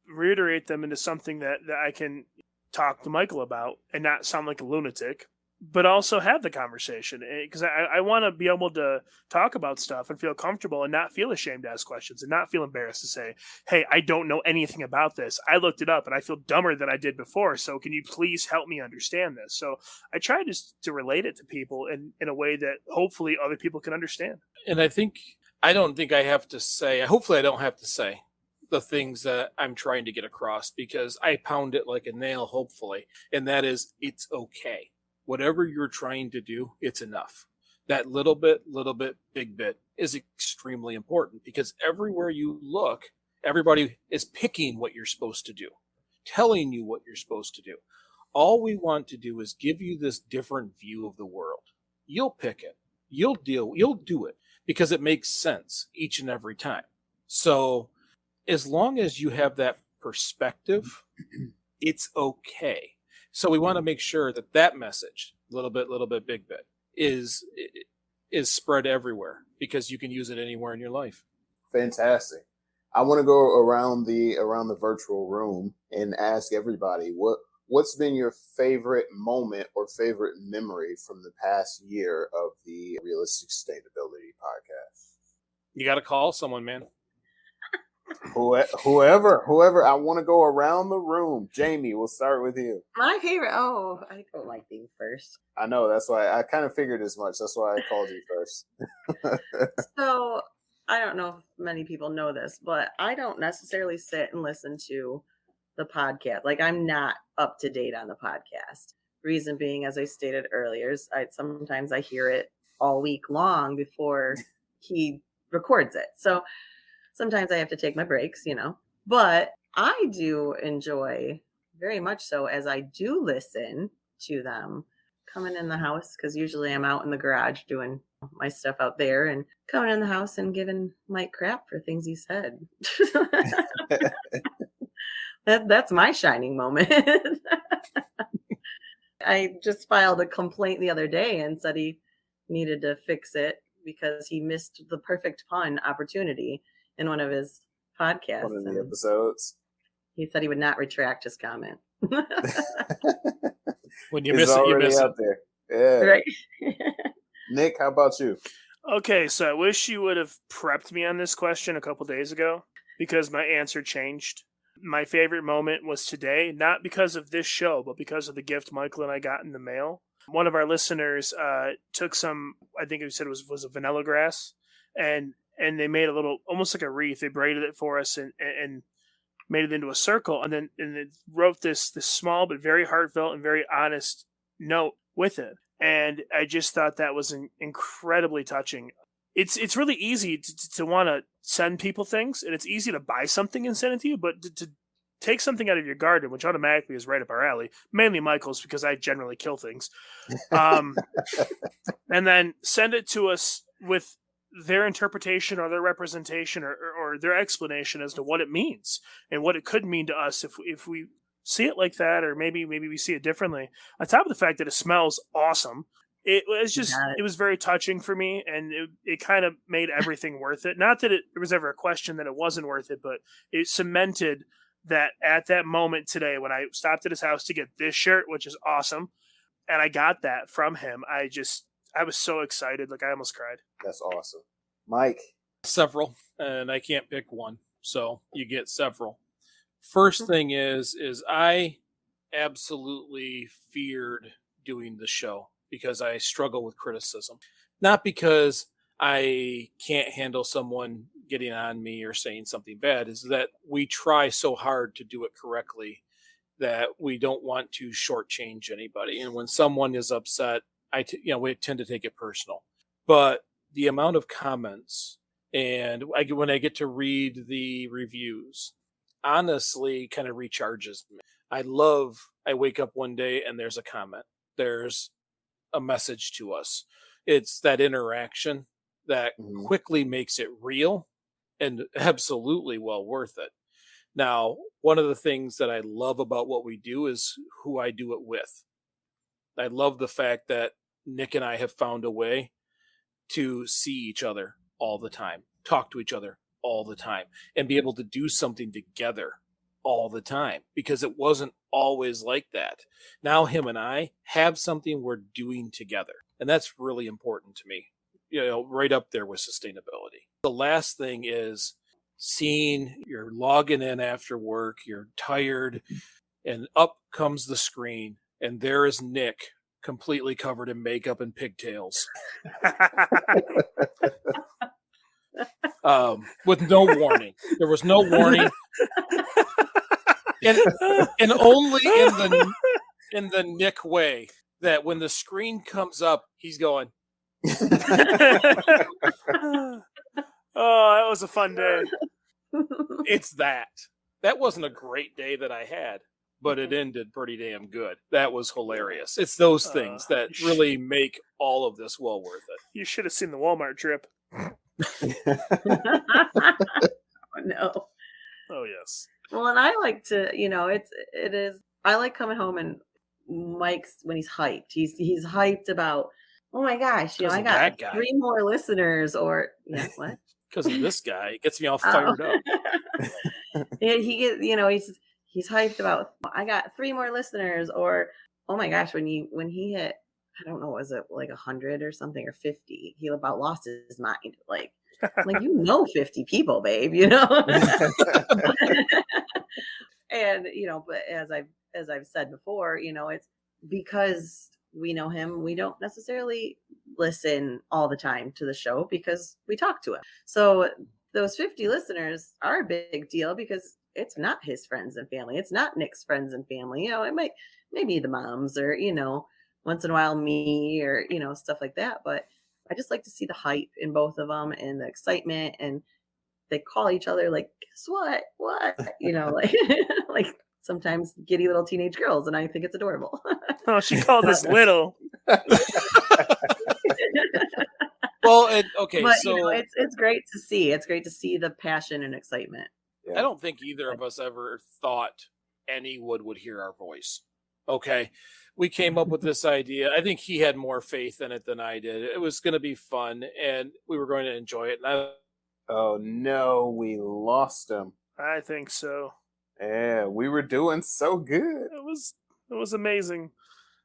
reiterate them into something that I can talk to Michael about and not sound like a lunatic, but also have the conversation, because I want to be able to talk about stuff and feel comfortable and not feel ashamed to ask questions and not feel embarrassed to say, hey, I don't know anything about this. I looked it up and I feel dumber than I did before. So can you please help me understand this? So I try just to relate it to people in a way that hopefully other people can understand. And hopefully I don't have to say the things that I'm trying to get across, because I pound it like a nail, hopefully. And that is, it's okay. Whatever you're trying to do, it's enough. That little bit, big bit is extremely important, because everywhere you look, everybody is picking what you're supposed to do, telling you what you're supposed to do. All we want to do is give you this different view of the world. You'll pick it. You'll do it because it makes sense each and every time. So as long as you have that perspective, it's okay. So we want to make sure that message, little bit, big bit, is spread everywhere, because you can use it anywhere in your life. Fantastic. I want to go around the virtual room and ask everybody what's been your favorite moment or favorite memory from the past year of the Realistic Sustainability podcast. You got to call someone, man. Whoever. I want to go around the room. Jamie, we'll start with you. My favorite. Oh, I don't like being first. I know. That's why I kind of figured as much. That's why I called you first. So I don't know if many people know this, but I don't necessarily sit and listen to the podcast. Like, I'm not up to date on the podcast. Reason being, as I stated earlier, is sometimes I hear it all week long before he records it. So sometimes I have to take my breaks, but I do enjoy very much so, as I do listen to them coming in the house, because usually I'm out in the garage doing my stuff out there, and coming in the house and giving Mike crap for things he said. That's my shining moment. I just filed a complaint the other day and said he needed to fix it because he missed the perfect pun opportunity in one of his podcasts. One of the episodes. He said he would not retract his comment. When you miss it, you miss it. Out there. Yeah. Right. Nick, how about you? Okay, so I wish you would have prepped me on this question a couple days ago, because my answer changed. My favorite moment was today, not because of this show, but because of the gift Michael and I got in the mail. One of our listeners took some, I think it said it was a vanilla grass, and they made a little, almost like a wreath. They braided it for us and made it into a circle, and it wrote this small but very heartfelt and very honest note with it. And I just thought that was incredibly touching. It's really easy to want to send people things, and it's easy to buy something and send it to you, but to take something out of your garden, which automatically is right up our alley, mainly Michael's, because I generally kill things, and then send it to us with their interpretation or their representation or their explanation as to what it means and what it could mean to us if we see it like that, or maybe we see it differently. On top of the fact that it smells awesome, it was very touching for me, and it kind of made everything worth it. Not that there was ever a question that it wasn't worth it, but it cemented that at that moment today, when I stopped at his house to get this shirt, which is awesome, and I got that from him, I was so excited. Like, I almost cried. That's awesome. Mike? Several, and I can't pick one, so you get several. First thing is I absolutely feared doing the show, because I struggle with criticism. Not because I can't handle someone getting on me or saying something bad, is that we try so hard to do it correctly that we don't want to shortchange anybody. And when someone is upset, we tend to take it personal. But the amount of comments, and when I get to read the reviews, honestly kind of recharges me. I wake up one day and there's a comment. There's a message to us. It's that interaction that quickly makes it real and absolutely well worth it. Now, one of the things that I love about what we do is who I do it with. I love the fact that Nick and I have found a way to see each other all the time, talk to each other all the time, and be able to do something together all the time, because it wasn't always like that. Now him and I have something we're doing together, and that's really important to me, right up there with sustainability. The last thing is seeing you're logging in after work, you're tired, and up comes the screen, and there is Nick completely covered in makeup and pigtails. With no warning. There was no warning. And only in the Nick way that when the screen comes up, he's going. Oh, that was a fun day. It's that. That wasn't a great day that I had, but it ended pretty damn good. That was hilarious. It's those things that really make all of this well worth it. You should have seen the Walmart trip. Oh, no. Oh, yes. Well, and I like to, I like coming home and Mike's, when he's hyped, he's hyped about, oh my gosh, I got 3 more listeners, or what? Because of this guy, it gets me all fired up. Yeah, he gets, he's hyped about, I got 3 more listeners, or oh my gosh, when he hit, I don't know, was it like 100 or something, or 50? He about lost his mind. Like 50 people, babe, And but as I've said before, it's because we know him, we don't necessarily listen all the time to the show because we talk to him. So those 50 listeners are a big deal because it's not his friends and family. It's not Nick's friends and family. It might maybe the moms, or once in a while me, or stuff like that. But I just like to see the hype in both of them and the excitement, and they call each other like, guess what, like like sometimes giddy little teenage girls, and I think it's adorable. Oh, she called us little. Well, okay, but, so it's great to see. It's great to see the passion and excitement. I don't think either of us ever thought anyone would hear our voice. Okay. We came up with this idea. I think he had more faith in it than I did. It was going to be fun, and we were going to enjoy it. Oh, no, we lost him. I think so. Yeah, we were doing so good. It was amazing.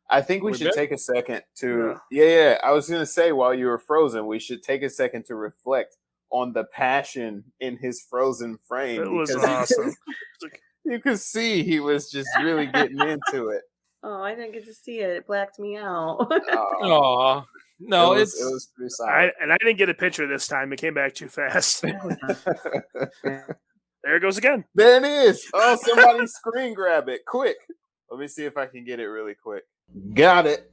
I think we should take a second to... Yeah, I was going to say, while you were frozen, we should take a second to reflect on the passion in his frozen frame. It was awesome. You could see he was just really getting into it. Oh, I didn't get to see it. It blacked me out. Oh, no, it was pretty solid. I didn't get a picture this time. It came back too fast. There it goes again. There it is. Oh, somebody screen grab it. Quick. Let me see if I can get it really quick. Got it.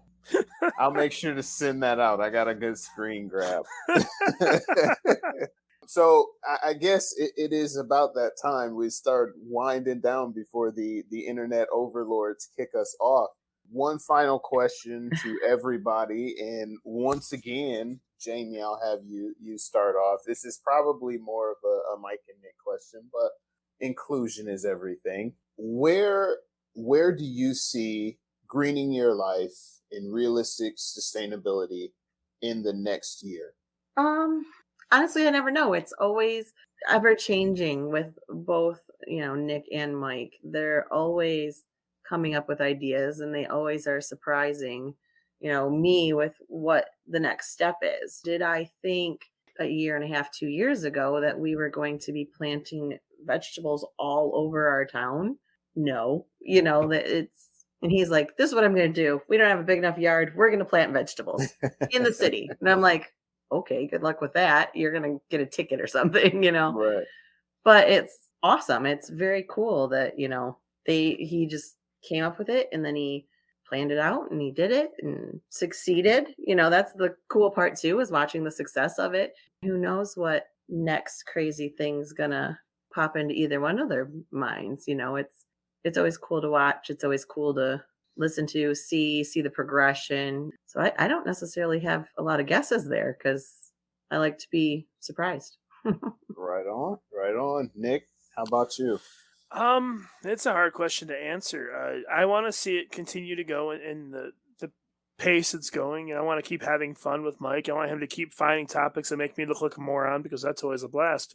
I'll make sure to send that out. I got a good screen grab. So I guess it is about that time we start winding down before the internet overlords kick us off. One final question to everybody, and once again, Jamie, I'll have you start off. This is probably more of a Mike and Nick question, but inclusion is everything. Where do you see greening your life in realistic sustainability in the next year? Honestly, I never know. It's always ever changing with both, Nick and Mike. They're always coming up with ideas, and they always are surprising, me with what the next step is. Did I think a year and a half, 2 years ago that we were going to be planting vegetables all over our town? No, and he's like, this is what I'm going to do. We don't have a big enough yard. We're going to plant vegetables in the city. And I'm like, okay, good luck with that. You're going to get a ticket or something, Right. But it's awesome. It's very cool that, he just came up with it, and then he planned it out, and he did it and succeeded. That's the cool part too, is watching the success of it. Who knows what next crazy thing's going to pop into either one of their minds. It's always cool to watch. It's always cool to listen to, see the progression. So I don't necessarily have a lot of guesses there, because I like to be surprised. Right on. Nick, how about you? It's a hard question to answer. I want to see it continue to go in the pace it's going, and I want to keep having fun with Mike. I want him to keep finding topics that make me look like a moron, because that's always a blast.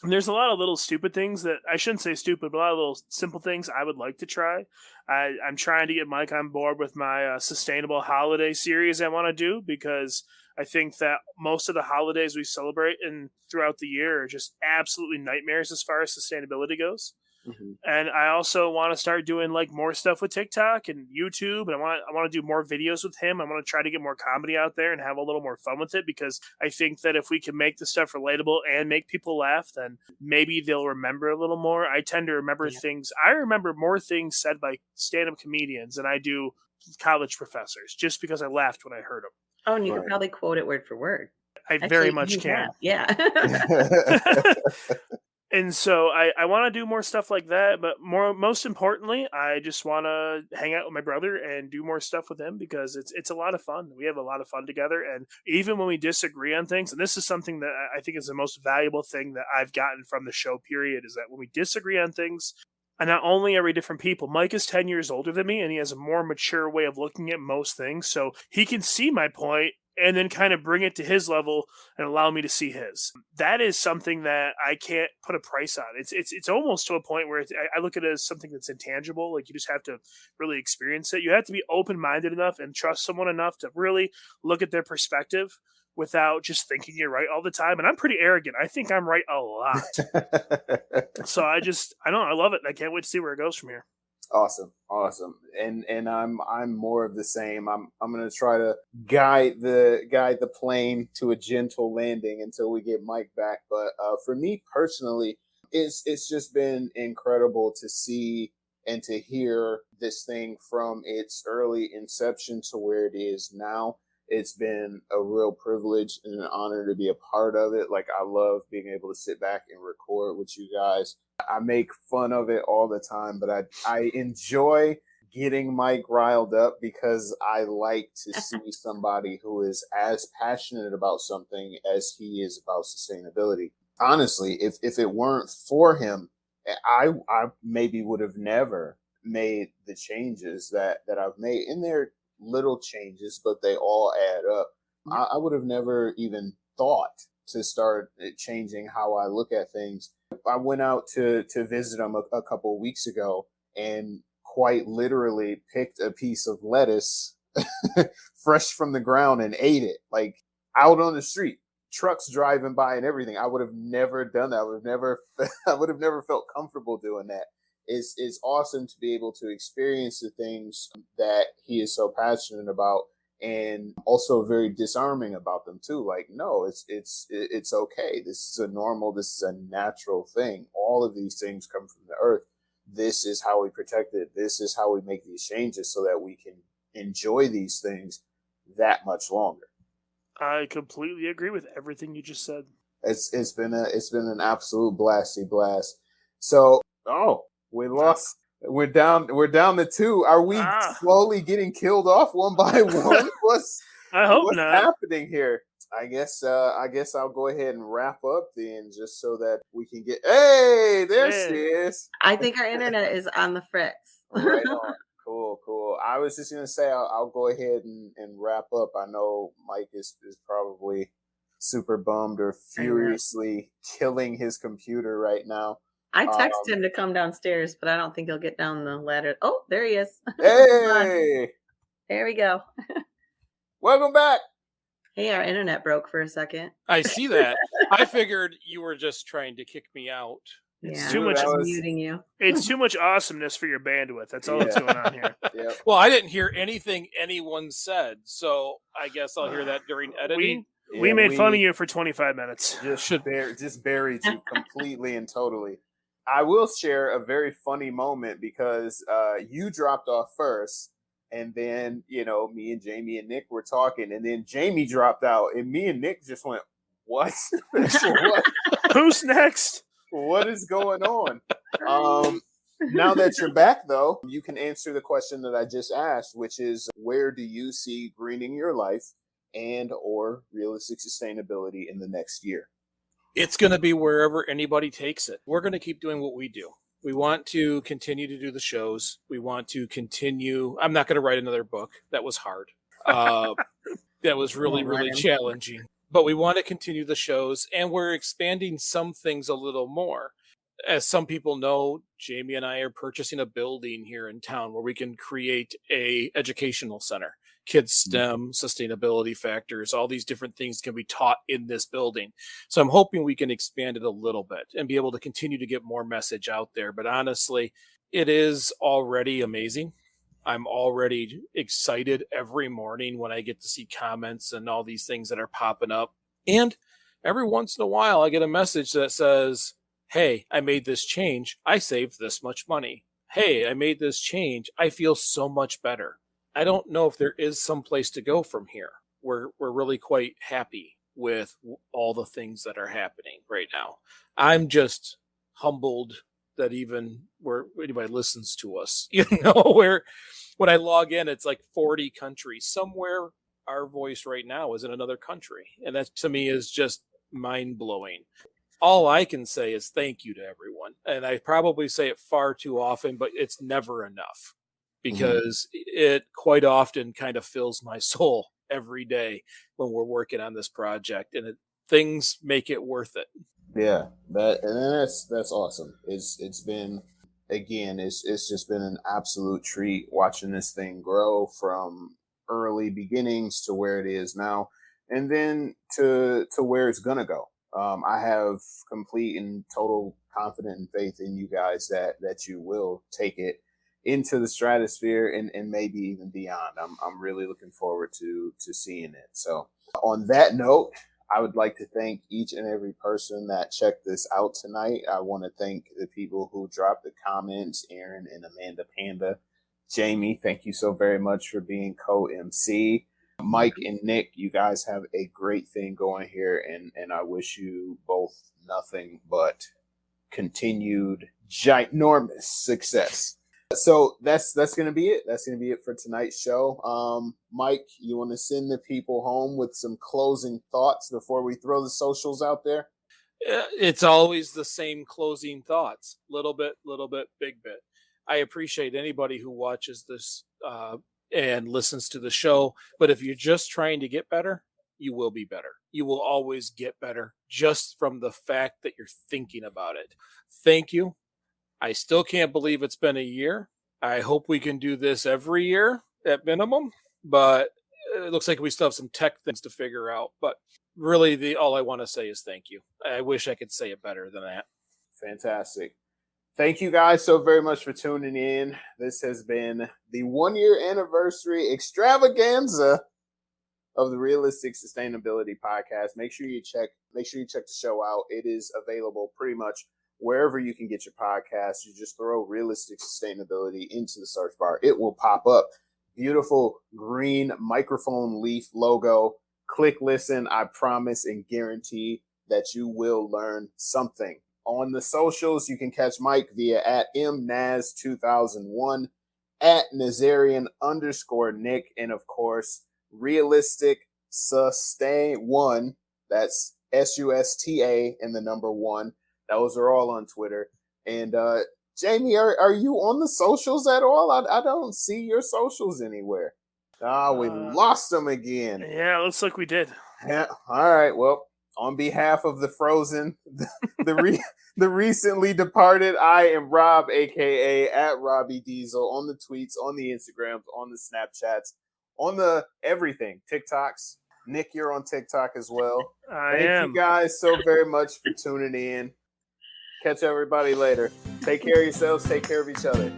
And there's a lot of little stupid things that I shouldn't say stupid, but a lot of little simple things I would like to try. I'm trying to get Mike on board with my sustainable holiday series I want to do, because I think that most of the holidays we celebrate and throughout the year are just absolutely nightmares as far as sustainability goes. Mm-hmm. And I also want to start doing like more stuff with TikTok and YouTube, and I want to do more videos with him. I want to try to get more comedy out there and have a little more fun with it, because I think that if we can make the stuff relatable and make people laugh, then maybe they'll remember a little more. I tend to remember things. I remember more things said by stand-up comedians than I do college professors, just because I laughed when I heard them. Oh, and you could probably quote it word for word. I very much can. Yeah. And so I want to do more stuff like that, but most importantly, I just want to hang out with my brother and do more stuff with him, because it's a lot of fun. We have a lot of fun together, and even when we disagree on things, and this is something that I think is the most valuable thing that I've gotten from the show period, is that when we disagree on things, and not only are we different people, Mike is 10 years older than me, and he has a more mature way of looking at most things, so he can see my point and then kind of bring it to his level and allow me to see his. That is something that I can't put a price on. It's almost to a point where I look at it as something that's intangible. Like, you just have to really experience it. You have to be open-minded enough and trust someone enough to really look at their perspective without just thinking you're right all the time. And I'm pretty arrogant. I think I'm right a lot. So I love it. I can't wait to see where it goes from here. Awesome. And I'm more of the same. I'm going to try to guide the plane to a gentle landing until we get Mike back. But for me personally, it's just been incredible to see and to hear this thing from its early inception to where it is now. It's been a real privilege and an honor to be a part of it. Like, I love being able to sit back and record with you guys. I make fun of it all the time, but I enjoy getting Mike riled up, because I like to see somebody who is as passionate about something as he is about sustainability. Honestly, if it weren't for him, I maybe would have never made the changes that I've made. And they're little changes, but they all add up. I would have never even thought to start changing how I look at things. I went out to visit him a couple of weeks ago, and quite literally picked a piece of lettuce fresh from the ground and ate it, like, out on the street, trucks driving by and everything. I would have never done that. I would have never felt comfortable doing that. It's awesome to be able to experience the things that he is so passionate about, and also very disarming about them too. Like, no, it's okay. This is a natural thing. All of these things come from the earth. This is how we protect it. This is how we make these changes so that we can enjoy these things that much longer. I completely agree with everything you just said. It's been an absolute blasty blast. So, we lost. We're down to 2. Are we slowly getting killed off one by one? What's happening here? I guess I'll go ahead and wrap up then, just so that we can get. Hey, there she is. I think our internet is on the fritz. Right on. Cool. I was just gonna say I'll go ahead and wrap up. I know Mike is probably super bummed or furiously killing his computer right now. I texted him to come downstairs, but I don't think he'll get down the ladder. Oh, there he is. Hey! There we go. Welcome back. Hey, our internet broke for a second. I see that. I figured you were just trying to kick me out. It's too much muting you. It's too much awesomeness for your bandwidth. That's all that's going on here. Yep. Well, I didn't hear anything anyone said, so I guess I'll hear that during editing. We made fun of you for 25 minutes. Just buried you completely and totally. I will share a very funny moment, because you dropped off first, and then, me and Jamie and Nick were talking, and then Jamie dropped out, and me and Nick just went, what? What? Who's next? What is going on? Now that you're back, though, you can answer the question that I just asked, which is, where do you see greening your life and or realistic sustainability in the next year? It's going to be wherever anybody takes it. We're going to keep doing what we do. We want to continue to do the shows. We want to continue. I'm not going to write another book. That was hard. That was really, really challenging. But we want to continue the shows, and we're expanding some things a little more. As some people know, Jamie and I are purchasing a building here in town where we can create a educational center. Kids STEM, sustainability factors, all these different things can be taught in this building. So I'm hoping we can expand it a little bit and be able to continue to get more message out there. But honestly, it is already amazing. I'm already excited every morning when I get to see comments and all these things that are popping up. And every once in a while, I get a message that says, hey, I made this change. I saved this much money. Hey, I made this change. I feel so much better. I don't know if there is some place to go from here. We're really quite happy with all the things that are happening right now. I'm just humbled that even where anybody listens to us, where when I log in, it's like 40 countries. Somewhere our voice right now is in another country. And that to me is just mind blowing. All I can say is thank you to everyone. And I probably say it far too often, but it's never enough. Because it quite often kind of fills my soul every day when we're working on this project, and things make it worth it. Yeah, that's awesome. It's been, again, it's just been an absolute treat watching this thing grow from early beginnings to where it is now, and then to where it's gonna go. I have complete and total confidence and faith in you guys that you will take it into the stratosphere and maybe even beyond. I'm really looking forward to seeing it. So on that note, I would like to thank each and every person that checked this out tonight. I want to thank the people who dropped the comments, Aaron and Amanda Panda. Jamie, thank you so very much for being co-MC. Mike and Nick, you guys have a great thing going here, and I wish you both nothing but continued ginormous success. So that's going to be it. That's going to be it for tonight's show. Mike, you want to send the people home with some closing thoughts before we throw the socials out there? It's always the same closing thoughts. Little bit, big bit. I appreciate anybody who watches this and listens to the show. But if you're just trying to get better, you will be better. You will always get better just from the fact that you're thinking about it. Thank you. I still can't believe it's been a year. I hope we can do this every year at minimum, but it looks like we still have some tech things to figure out. But really, all I want to say is thank you. I wish I could say it better than that. Fantastic. Thank you guys so very much for tuning in. This has been the 1-year anniversary extravaganza of the Realistic Sustainability Podcast. Make sure you check the show out. It is available pretty much wherever you can get your podcasts. You just throw Realistic Sustainability into the search bar. It will pop up. Beautiful green microphone leaf logo. Click listen. I promise and guarantee that you will learn something. On the socials, you can catch Mike via at mnaz2001, at Nazarian_Nick, and of course, Realistic Sustain 1. That's SUSTA and the number 1. Those are all on Twitter. And Jamie, are you on the socials at all? I don't see your socials anywhere. We lost them again. Yeah, looks like we did. Yeah. All right. Well, on behalf of the Frozen, the recently departed, I am Rob, aka at Robbie Diesel, on the tweets, on the Instagrams, on the Snapchats, on the everything, TikToks. Nick, you're on TikTok as well. Thank you guys so very much for tuning in. Catch everybody later. Take care of yourselves. Take care of each other.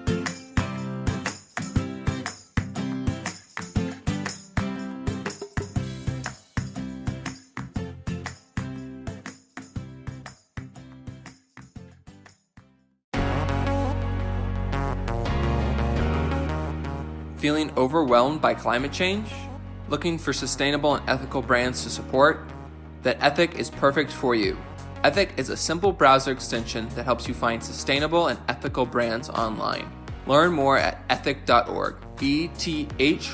Feeling overwhelmed by climate change? Looking for sustainable and ethical brands to support? Then Ethic is perfect for you. Ethic is a simple browser extension that helps you find sustainable and ethical brands online. Learn more at ethic.org, ethyk.org.